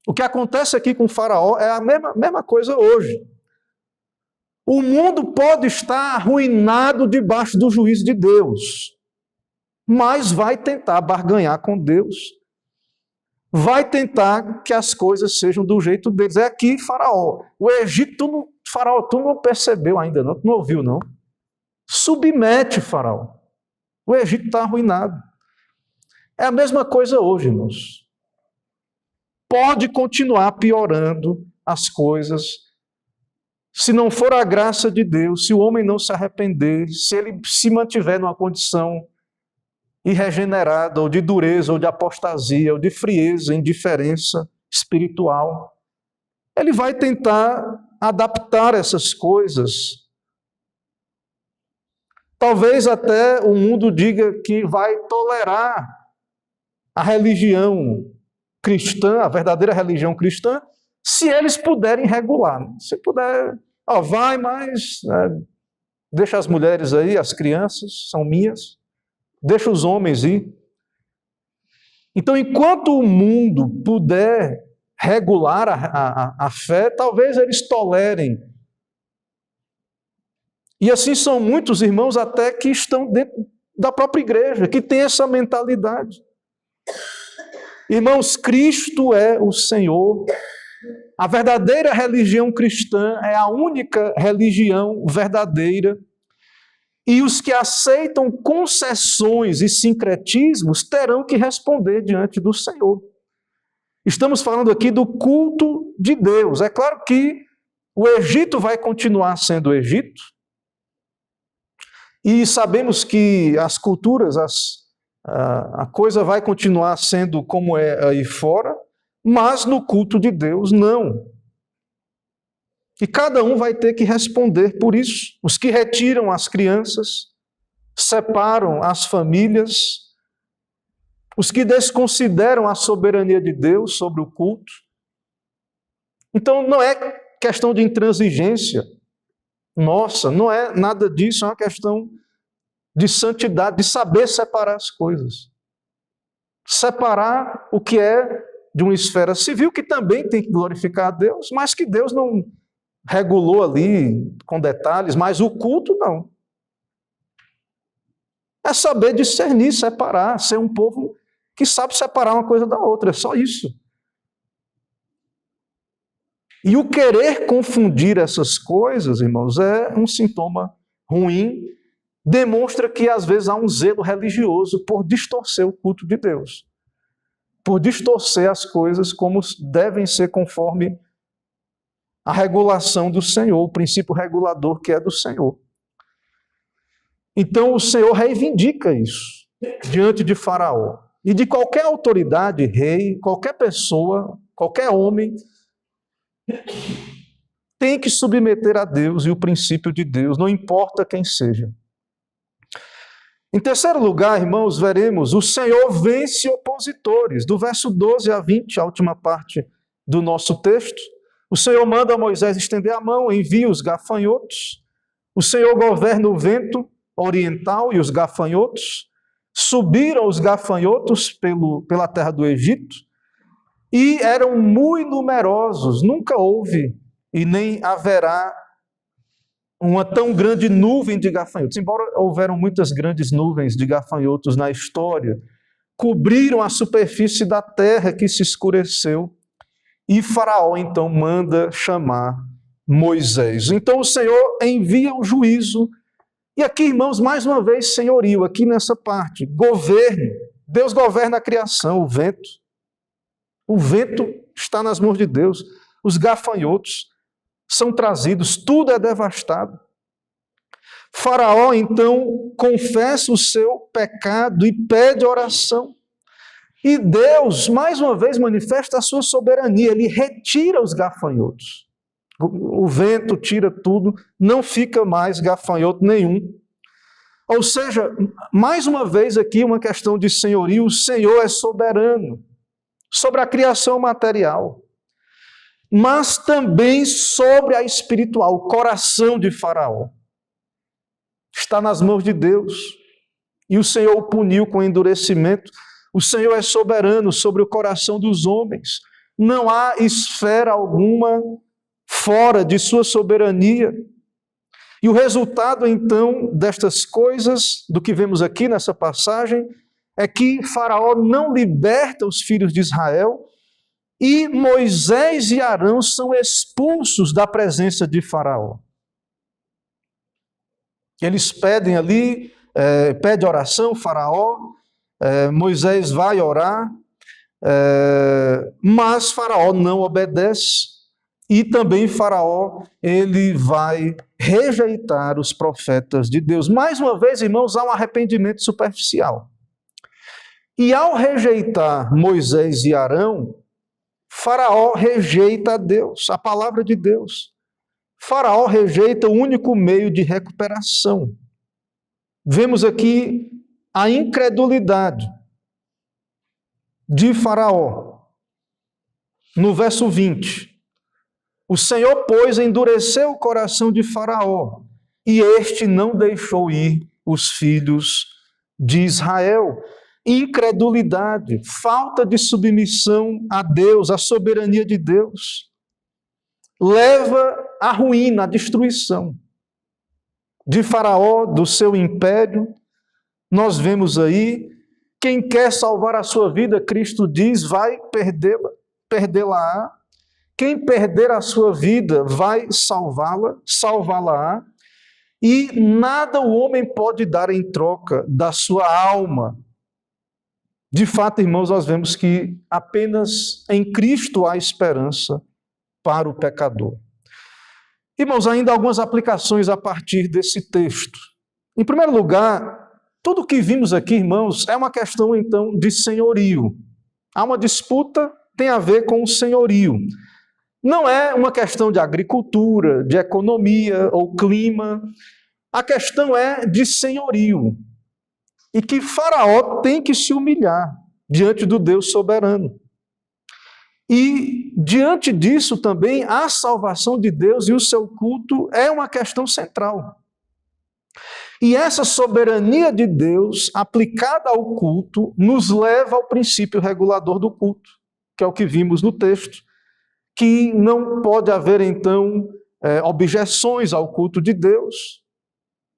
O que acontece aqui com Faraó é a mesma coisa hoje. O mundo pode estar arruinado debaixo do juízo de Deus, mas vai tentar barganhar com Deus, vai tentar que as coisas sejam do jeito deles. É aqui Faraó. O Egito, Faraó, tu não percebeu ainda não, tu não ouviu não. Submete Faraó. O Egito está arruinado. É a mesma coisa hoje, irmãos. Pode continuar piorando as coisas, se não for a graça de Deus, se o homem não se arrepender, se ele se mantiver numa condição irregenerada, ou de dureza, ou de apostasia, ou de frieza, indiferença espiritual, ele vai tentar adaptar essas coisas. Talvez até o mundo diga que vai tolerar a religião cristã, a verdadeira religião cristã, se eles puderem regular. Se puder, vai, mas deixa as mulheres aí, as crianças são minhas, deixa os homens ir. Então, enquanto o mundo puder regular a fé, talvez eles tolerem. E assim são muitos irmãos até que estão dentro da própria igreja, que tem essa mentalidade. Irmãos, Cristo é o Senhor. A verdadeira religião cristã é a única religião verdadeira. E os que aceitam concessões e sincretismos terão que responder diante do Senhor. Estamos falando aqui do culto de Deus. É claro que o Egito vai continuar sendo o Egito. E sabemos que as culturas, A coisa vai continuar sendo como é aí fora, mas no culto de Deus, não. E cada um vai ter que responder por isso. Os que retiram as crianças, separam as famílias, os que desconsideram a soberania de Deus sobre o culto. Então não é questão de intransigência nossa, não é nada disso, é uma questão de santidade, de saber separar as coisas. Separar o que é de uma esfera civil, que também tem que glorificar a Deus, mas que Deus não regulou ali com detalhes, mas o culto não. É saber discernir, separar, ser um povo que sabe separar uma coisa da outra, é só isso. E o querer confundir essas coisas, irmãos, é um sintoma ruim, demonstra que às vezes há um zelo religioso por distorcer o culto de Deus, por distorcer as coisas como devem ser conforme a regulação do Senhor, o princípio regulador que é do Senhor. Então o Senhor reivindica isso diante de Faraó. E de qualquer autoridade, rei, qualquer pessoa, qualquer homem, tem que submeter a Deus e o princípio de Deus, não importa quem seja. Em terceiro lugar, irmãos, veremos, o Senhor vence opositores. Do verso 12 a 20, a última parte do nosso texto, o Senhor manda a Moisés estender a mão, envia os gafanhotos. O Senhor governa o vento oriental e os gafanhotos. Subiram os gafanhotos pela terra do Egito e eram muito numerosos. Nunca houve e nem haverá uma tão grande nuvem de gafanhotos. Embora houveram muitas grandes nuvens de gafanhotos na história, cobriram a superfície da terra que se escureceu. E Faraó então manda chamar Moisés. Então o Senhor envia o juízo. E aqui, irmãos, mais uma vez, senhorio, aqui nessa parte, governo. Deus governa a criação, o vento. O vento está nas mãos de Deus. Os gafanhotos são trazidos, tudo é devastado. Faraó, então, confessa o seu pecado e pede oração. E Deus, mais uma vez, manifesta a sua soberania. Ele retira os gafanhotos. O vento tira tudo, não fica mais gafanhoto nenhum. Ou seja, mais uma vez aqui uma questão de senhorio, o Senhor é soberano sobre a criação material, mas também sobre a espiritual, o coração de Faraó. Está nas mãos de Deus. E o Senhor o puniu com endurecimento. O Senhor é soberano sobre o coração dos homens. Não há esfera alguma fora de sua soberania. E o resultado, então, destas coisas, do que vemos aqui nessa passagem, é que Faraó não liberta os filhos de Israel e Moisés e Arão são expulsos da presença de Faraó. Eles pedem ali, pede oração, Faraó, Moisés vai orar, mas Faraó não obedece. E também Faraó, ele vai rejeitar os profetas de Deus. Mais uma vez, irmãos, há um arrependimento superficial. E ao rejeitar Moisés e Arão, Faraó rejeita a Deus, a palavra de Deus. Faraó rejeita o único meio de recuperação. Vemos aqui a incredulidade de Faraó. No verso 20. O Senhor, pois, endureceu o coração de Faraó, e este não deixou ir os filhos de Israel. Incredulidade, falta de submissão a Deus, à soberania de Deus, leva à ruína, à destruição de Faraó, do seu império. Nós vemos aí, quem quer salvar a sua vida, Cristo diz, vai perdê-la. Quem perder a sua vida vai salvá-la, e nada o homem pode dar em troca da sua alma. De fato, irmãos, nós vemos que apenas em Cristo há esperança para o pecador. Irmãos, ainda algumas aplicações a partir desse texto. Em primeiro lugar, tudo o que vimos aqui, irmãos, é uma questão, então, de senhorio. Há uma disputa, tem a ver com o senhorio. Não é uma questão de agricultura, de economia ou clima. A questão é de senhorio. E que Faraó tem que se humilhar diante do Deus soberano. E diante disso também a salvação de Deus e o seu culto é uma questão central. E essa soberania de Deus aplicada ao culto nos leva ao princípio regulador do culto, que é o que vimos no texto, que não pode haver então objeções ao culto de Deus,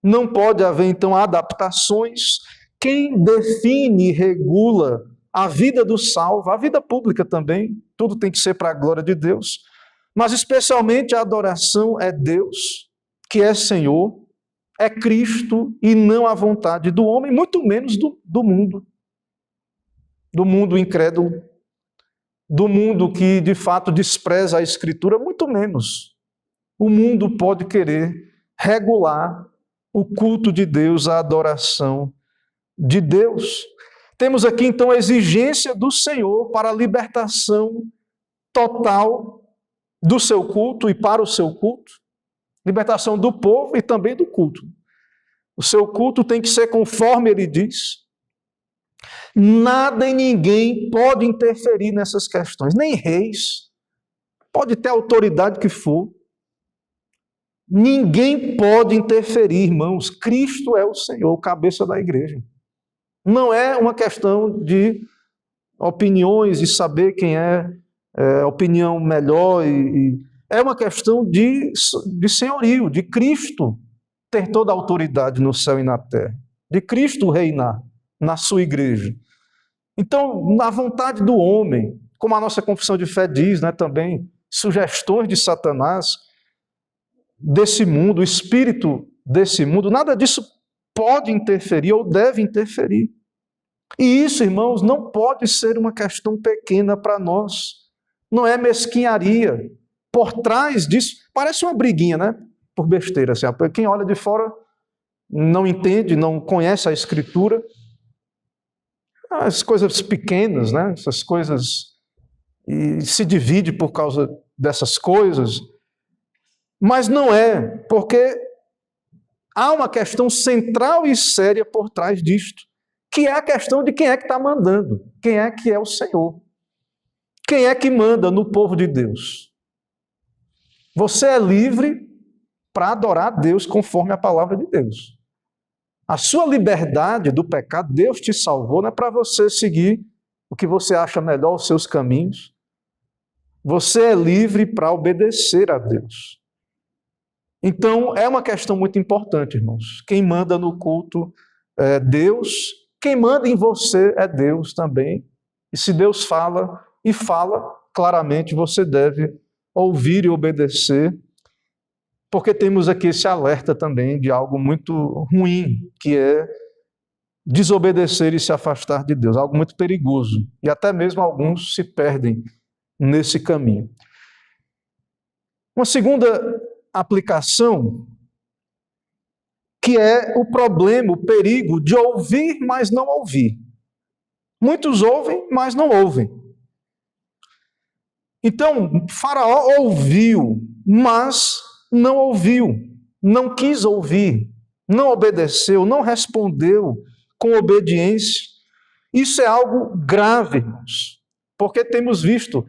não pode haver então adaptações. Quem define e regula a vida do salvo, a vida pública também, tudo tem que ser para a glória de Deus, mas especialmente a adoração é Deus, que é Senhor, é Cristo e não a vontade do homem, muito menos do mundo incrédulo, do mundo que de fato despreza a Escritura, muito menos. O mundo pode querer regular o culto de Deus, a adoração de Deus. Temos aqui então a exigência do Senhor para a libertação total do seu culto e para o seu culto, libertação do povo e também do culto. O seu culto tem que ser conforme ele diz. Nada e ninguém pode interferir nessas questões, nem reis, pode ter a autoridade que for. Ninguém pode interferir, irmãos. Cristo é o Senhor, o cabeça da igreja. Não é uma questão de opiniões e saber quem é a opinião melhor. É uma questão de senhorio, de Cristo ter toda a autoridade no céu e na terra, de Cristo reinar na sua igreja. Então, na vontade do homem, como a nossa confissão de fé diz, né, também, sugestões de Satanás, desse mundo, o espírito desse mundo, nada disso pode interferir ou deve interferir. E isso, irmãos, não pode ser uma questão pequena para nós. Não é mesquinharia. Por trás disso, parece uma briguinha, né? Por besteira. Assim, quem olha de fora não entende, não conhece a Escritura. As coisas pequenas, né? Essas coisas, e se divide por causa dessas coisas. Mas não é, porque há uma questão central e séria por trás disto, que é a questão de quem é que está mandando, quem é que é o Senhor, quem é que manda no povo de Deus. Você é livre para adorar a Deus conforme a palavra de Deus. A sua liberdade do pecado, Deus te salvou, não é para você seguir o que você acha melhor, os seus caminhos. Você é livre para obedecer a Deus. Então, é uma questão muito importante, irmãos. Quem manda no culto é Deus, quem manda em você é Deus também. E se Deus fala, e fala claramente, você deve ouvir e obedecer, porque temos aqui esse alerta também de algo muito ruim, que é desobedecer e se afastar de Deus, algo muito perigoso. E até mesmo alguns se perdem nesse caminho. Uma segunda aplicação, que é o problema, o perigo de ouvir, mas não ouvir. Muitos ouvem, mas não ouvem. Então, Faraó ouviu, mas não ouviu, não quis ouvir, não obedeceu, não respondeu com obediência. Isso é algo grave, irmãos, porque temos visto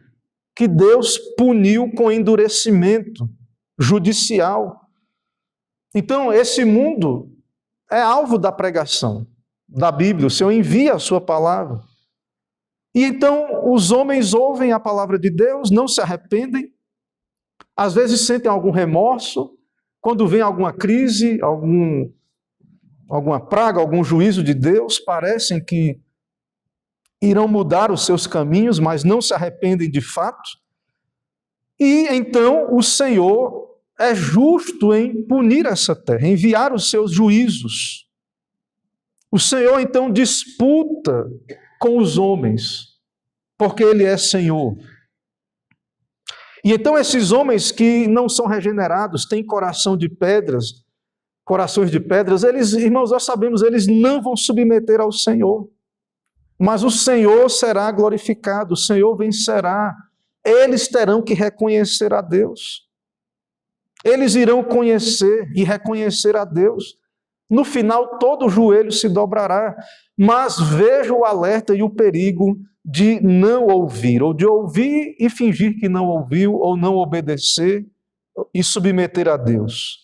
que Deus puniu com endurecimento judicial. Então, esse mundo é alvo da pregação da Bíblia. O Senhor envia a sua palavra. E então, os homens ouvem a palavra de Deus, não se arrependem, às vezes sentem algum remorso, quando vem alguma crise, alguma praga, algum juízo de Deus, parecem que irão mudar os seus caminhos, mas não se arrependem de fato. E então o Senhor é justo em punir essa terra, enviar os seus juízos. O Senhor então disputa com os homens, porque Ele é Senhor. E então esses homens que não são regenerados, têm coração de pedras, corações de pedras, eles, irmãos, nós sabemos, eles não vão submeter ao Senhor. Mas o Senhor será glorificado, o Senhor vencerá. Eles terão que reconhecer a Deus. Eles irão conhecer e reconhecer a Deus. No final, todo joelho se dobrará. Mas veja o alerta e o perigo de não ouvir, ou de ouvir e fingir que não ouviu, ou não obedecer e submeter a Deus.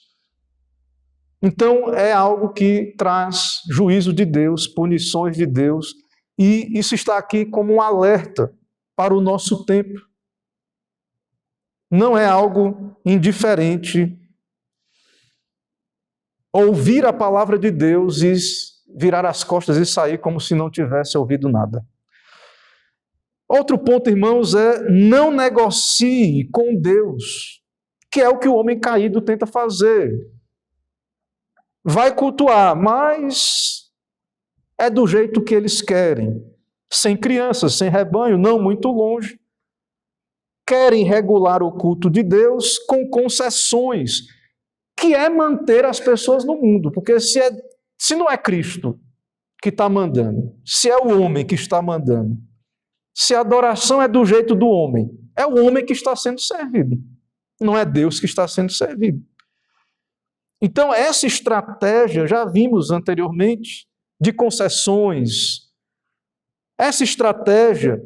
Então, é algo que traz juízo de Deus, punições de Deus, e isso está aqui como um alerta para o nosso tempo. Não é algo indiferente ouvir a palavra de Deus e virar as costas e sair como se não tivesse ouvido nada. Outro ponto, irmãos, é não negocie com Deus, que é o que o homem caído tenta fazer. Vai cultuar, mas é do jeito que eles querem. Sem crianças, sem rebanho, não muito longe. Querem regular o culto de Deus com concessões, que é manter as pessoas no mundo. Porque se não é Cristo que está mandando, se é o homem que está mandando, se a adoração é do jeito do homem, é o homem que está sendo servido. Não é Deus que está sendo servido. Então, essa estratégia, já vimos anteriormente, de concessões, essa estratégia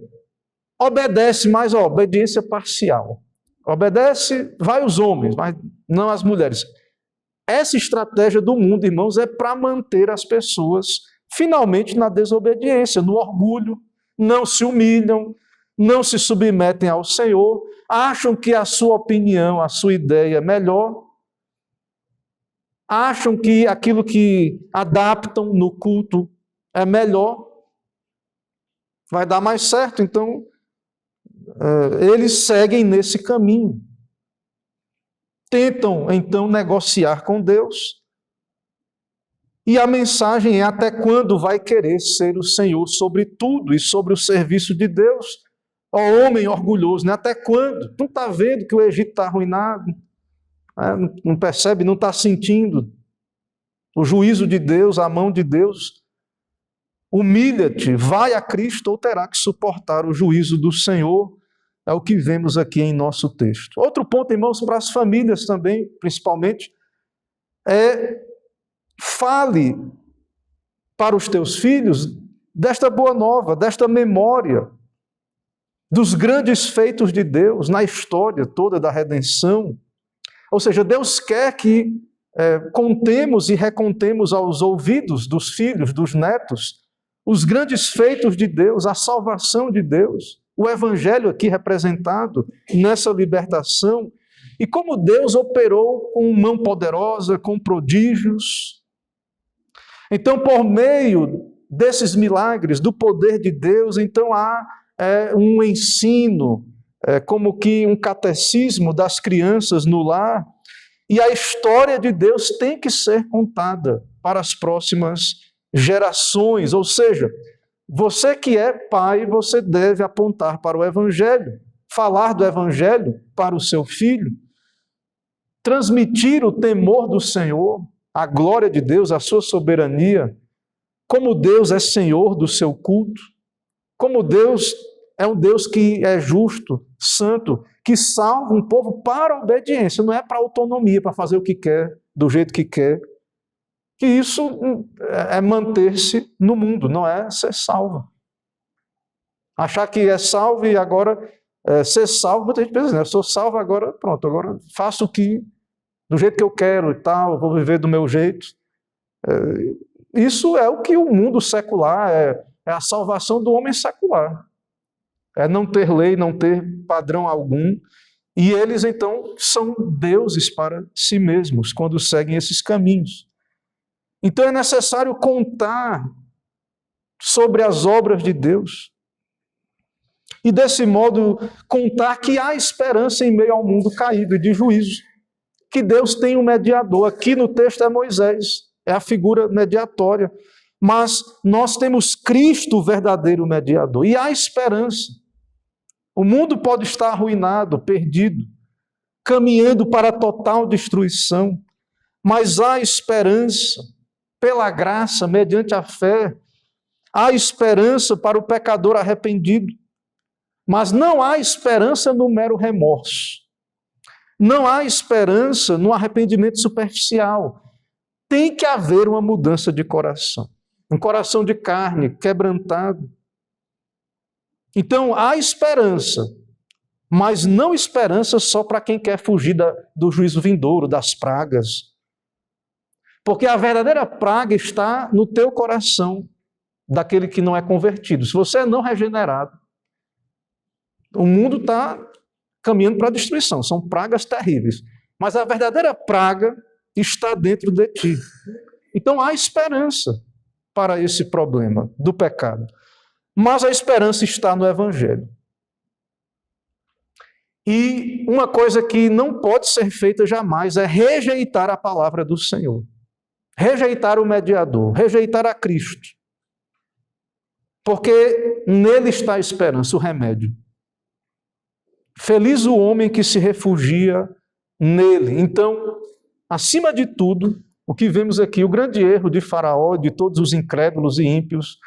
obedece mais a obediência parcial. Obedece, vai os homens, mas não as mulheres. Essa estratégia do mundo, irmãos, é para manter as pessoas finalmente na desobediência, no orgulho, não se humilham, não se submetem ao Senhor, acham que a sua opinião, a sua ideia é melhor, acham que aquilo que adaptam no culto é melhor, vai dar mais certo, então eles seguem nesse caminho. Tentam, então, negociar com Deus. E a mensagem é: até quando vai querer ser o Senhor sobre tudo e sobre o serviço de Deus? Ó homem orgulhoso, né? Até quando? Não está vendo que o Egito está arruinado? Não percebe, não está sentindo o juízo de Deus, a mão de Deus? Humilha-te, vai a Cristo ou terá que suportar o juízo do Senhor. É o que vemos aqui em nosso texto. Outro ponto, irmãos, para as famílias também, principalmente, é: fale para os teus filhos desta boa nova, desta memória, dos grandes feitos de Deus na história toda da redenção. Ou seja, Deus quer que contemos e recontemos aos ouvidos dos filhos, dos netos, os grandes feitos de Deus, a salvação de Deus, o Evangelho aqui representado nessa libertação, e como Deus operou com mão poderosa, com prodígios. Então, por meio desses milagres, do poder de Deus, então há um ensino, como que um catecismo das crianças no lar, e a história de Deus tem que ser contada para as próximas gerações. Ou seja, você que é pai, você deve apontar para o Evangelho, falar do Evangelho para o seu filho, transmitir o temor do Senhor, a glória de Deus, a sua soberania, como Deus é Senhor do seu culto, como Deus é um Deus que é justo, santo, que salva um povo para a obediência, não é para a autonomia, para fazer o que quer, do jeito que quer. Que isso é manter-se no mundo, não é ser salvo. Achar que é salvo e agora ser salvo, muita gente pensa, né? Eu sou salvo agora, pronto, agora faço do jeito que eu quero e tal, vou viver do meu jeito. Isso é o que o mundo secular é a salvação do homem secular. É não ter lei, não ter padrão algum. E eles, então, são deuses para si mesmos, quando seguem esses caminhos. Então é necessário contar sobre as obras de Deus. E desse modo, contar que há esperança em meio ao mundo caído e de juízo. Que Deus tem um mediador. Aqui no texto é Moisés, é a figura mediatória. Mas nós temos Cristo, o verdadeiro mediador. E há esperança. O mundo pode estar arruinado, perdido, caminhando para a total destruição. mas há esperança pela graça, mediante a fé. Há esperança para o pecador arrependido, mas não há esperança no mero remorso. Não há esperança no arrependimento superficial. Tem que haver uma mudança de coração. Um coração de carne, quebrantado. Então, há esperança, mas não esperança só para quem quer fugir do juízo vindouro, das pragas. Porque a verdadeira praga está no teu coração, daquele que não é convertido. Se você é não regenerado, o mundo está caminhando para a destruição. São pragas terríveis. Mas a verdadeira praga está dentro de ti. Então há esperança para esse problema do pecado. Mas a esperança está no Evangelho. E uma coisa que não pode ser feita jamais é rejeitar a palavra do Senhor. Rejeitar o mediador, rejeitar a Cristo. Porque nele está a esperança, o remédio. Feliz o homem que se refugia nele. Então, acima de tudo, o que vemos aqui, o grande erro de Faraó, de todos os incrédulos e ímpios,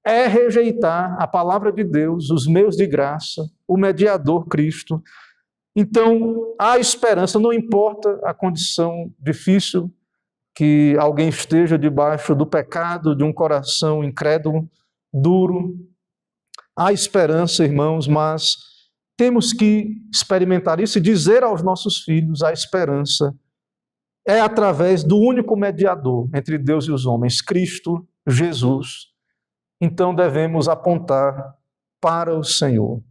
é rejeitar a palavra de Deus, os meios de graça, o mediador Cristo. Então, há esperança, não importa a condição difícil que alguém esteja debaixo do pecado, de um coração incrédulo, duro. Há esperança, irmãos, mas temos que experimentar isso e dizer aos nossos filhos: a esperança é através do único mediador entre Deus e os homens, Cristo Jesus. Então devemos apontar para o Senhor.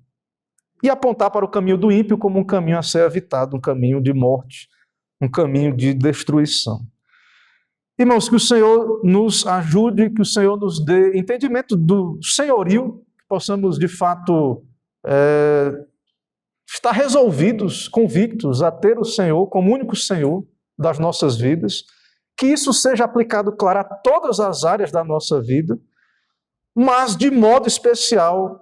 E apontar para o caminho do ímpio como um caminho a ser evitado, um caminho de morte, um caminho de destruição. Irmãos, que o Senhor nos ajude, que o Senhor nos dê entendimento do senhorio, que possamos de fato estar resolvidos, convictos a ter o Senhor como único Senhor das nossas vidas, que isso seja aplicado, claro, a todas as áreas da nossa vida, mas de modo especial,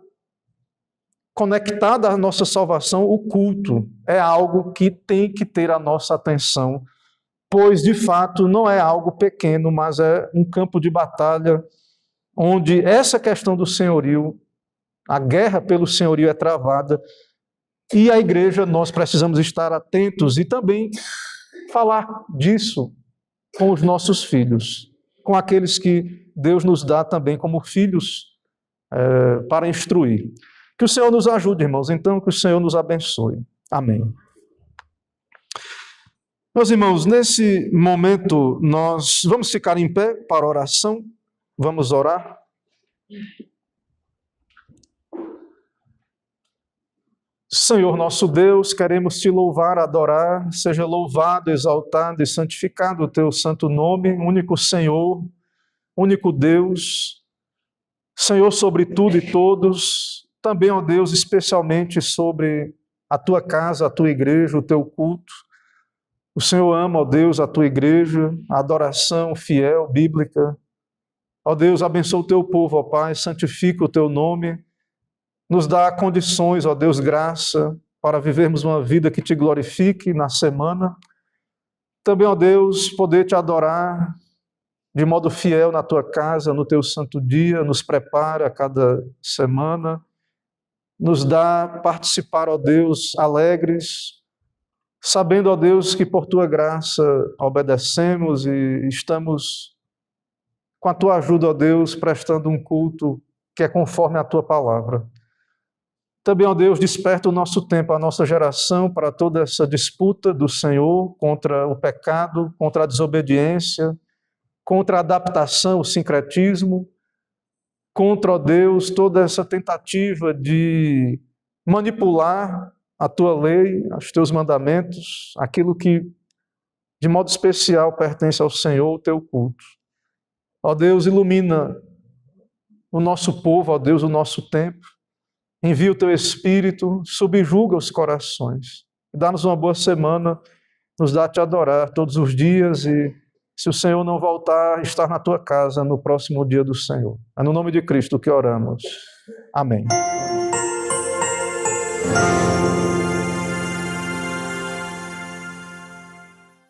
conectado à nossa salvação, o culto é algo que tem que ter a nossa atenção, pois, de fato, não é algo pequeno, mas é um campo de batalha onde essa questão do senhorio, a guerra pelo senhorio é travada, e a igreja, nós precisamos estar atentos e também falar disso com os nossos filhos, com aqueles que Deus nos dá também como filhos para instruir. Que o Senhor nos ajude, irmãos, então que o Senhor nos abençoe. Amém. Meus irmãos, nesse momento nós vamos ficar em pé para oração, vamos orar. Senhor nosso Deus, queremos te louvar, adorar, seja louvado, exaltado e santificado o teu santo nome, único Senhor, único Deus, Senhor sobre tudo e todos, também, ó Deus, especialmente sobre a tua casa, a tua igreja, o teu culto. O Senhor ama, ó Deus, a tua igreja, a adoração fiel, bíblica. Ó Deus, abençoa o teu povo, ó Pai, santifica o teu nome, nos dá condições, ó Deus, graça, para vivermos uma vida que te glorifique na semana. Também, ó Deus, poder te adorar de modo fiel na tua casa, no teu santo dia, nos prepara a cada semana, nos dá participar, ó Deus, alegres, sabendo, ó Deus, que por tua graça obedecemos e estamos, com a tua ajuda, ó Deus, prestando um culto que é conforme a tua palavra. Também, ó Deus, desperta o nosso tempo, a nossa geração, para toda essa disputa do Senhor contra o pecado, contra a desobediência, contra a adaptação, o sincretismo, contra, ó Deus, toda essa tentativa de manipular a tua lei, os teus mandamentos, aquilo que de modo especial pertence ao Senhor, o teu culto. Ó Deus, ilumina o nosso povo, ó Deus, o nosso tempo. Envia o teu Espírito, subjuga os corações. Dá-nos uma boa semana, nos dá a te adorar todos os dias e, se o Senhor não voltar, estar na tua casa no próximo dia do Senhor. É no nome de Cristo que oramos. Amém.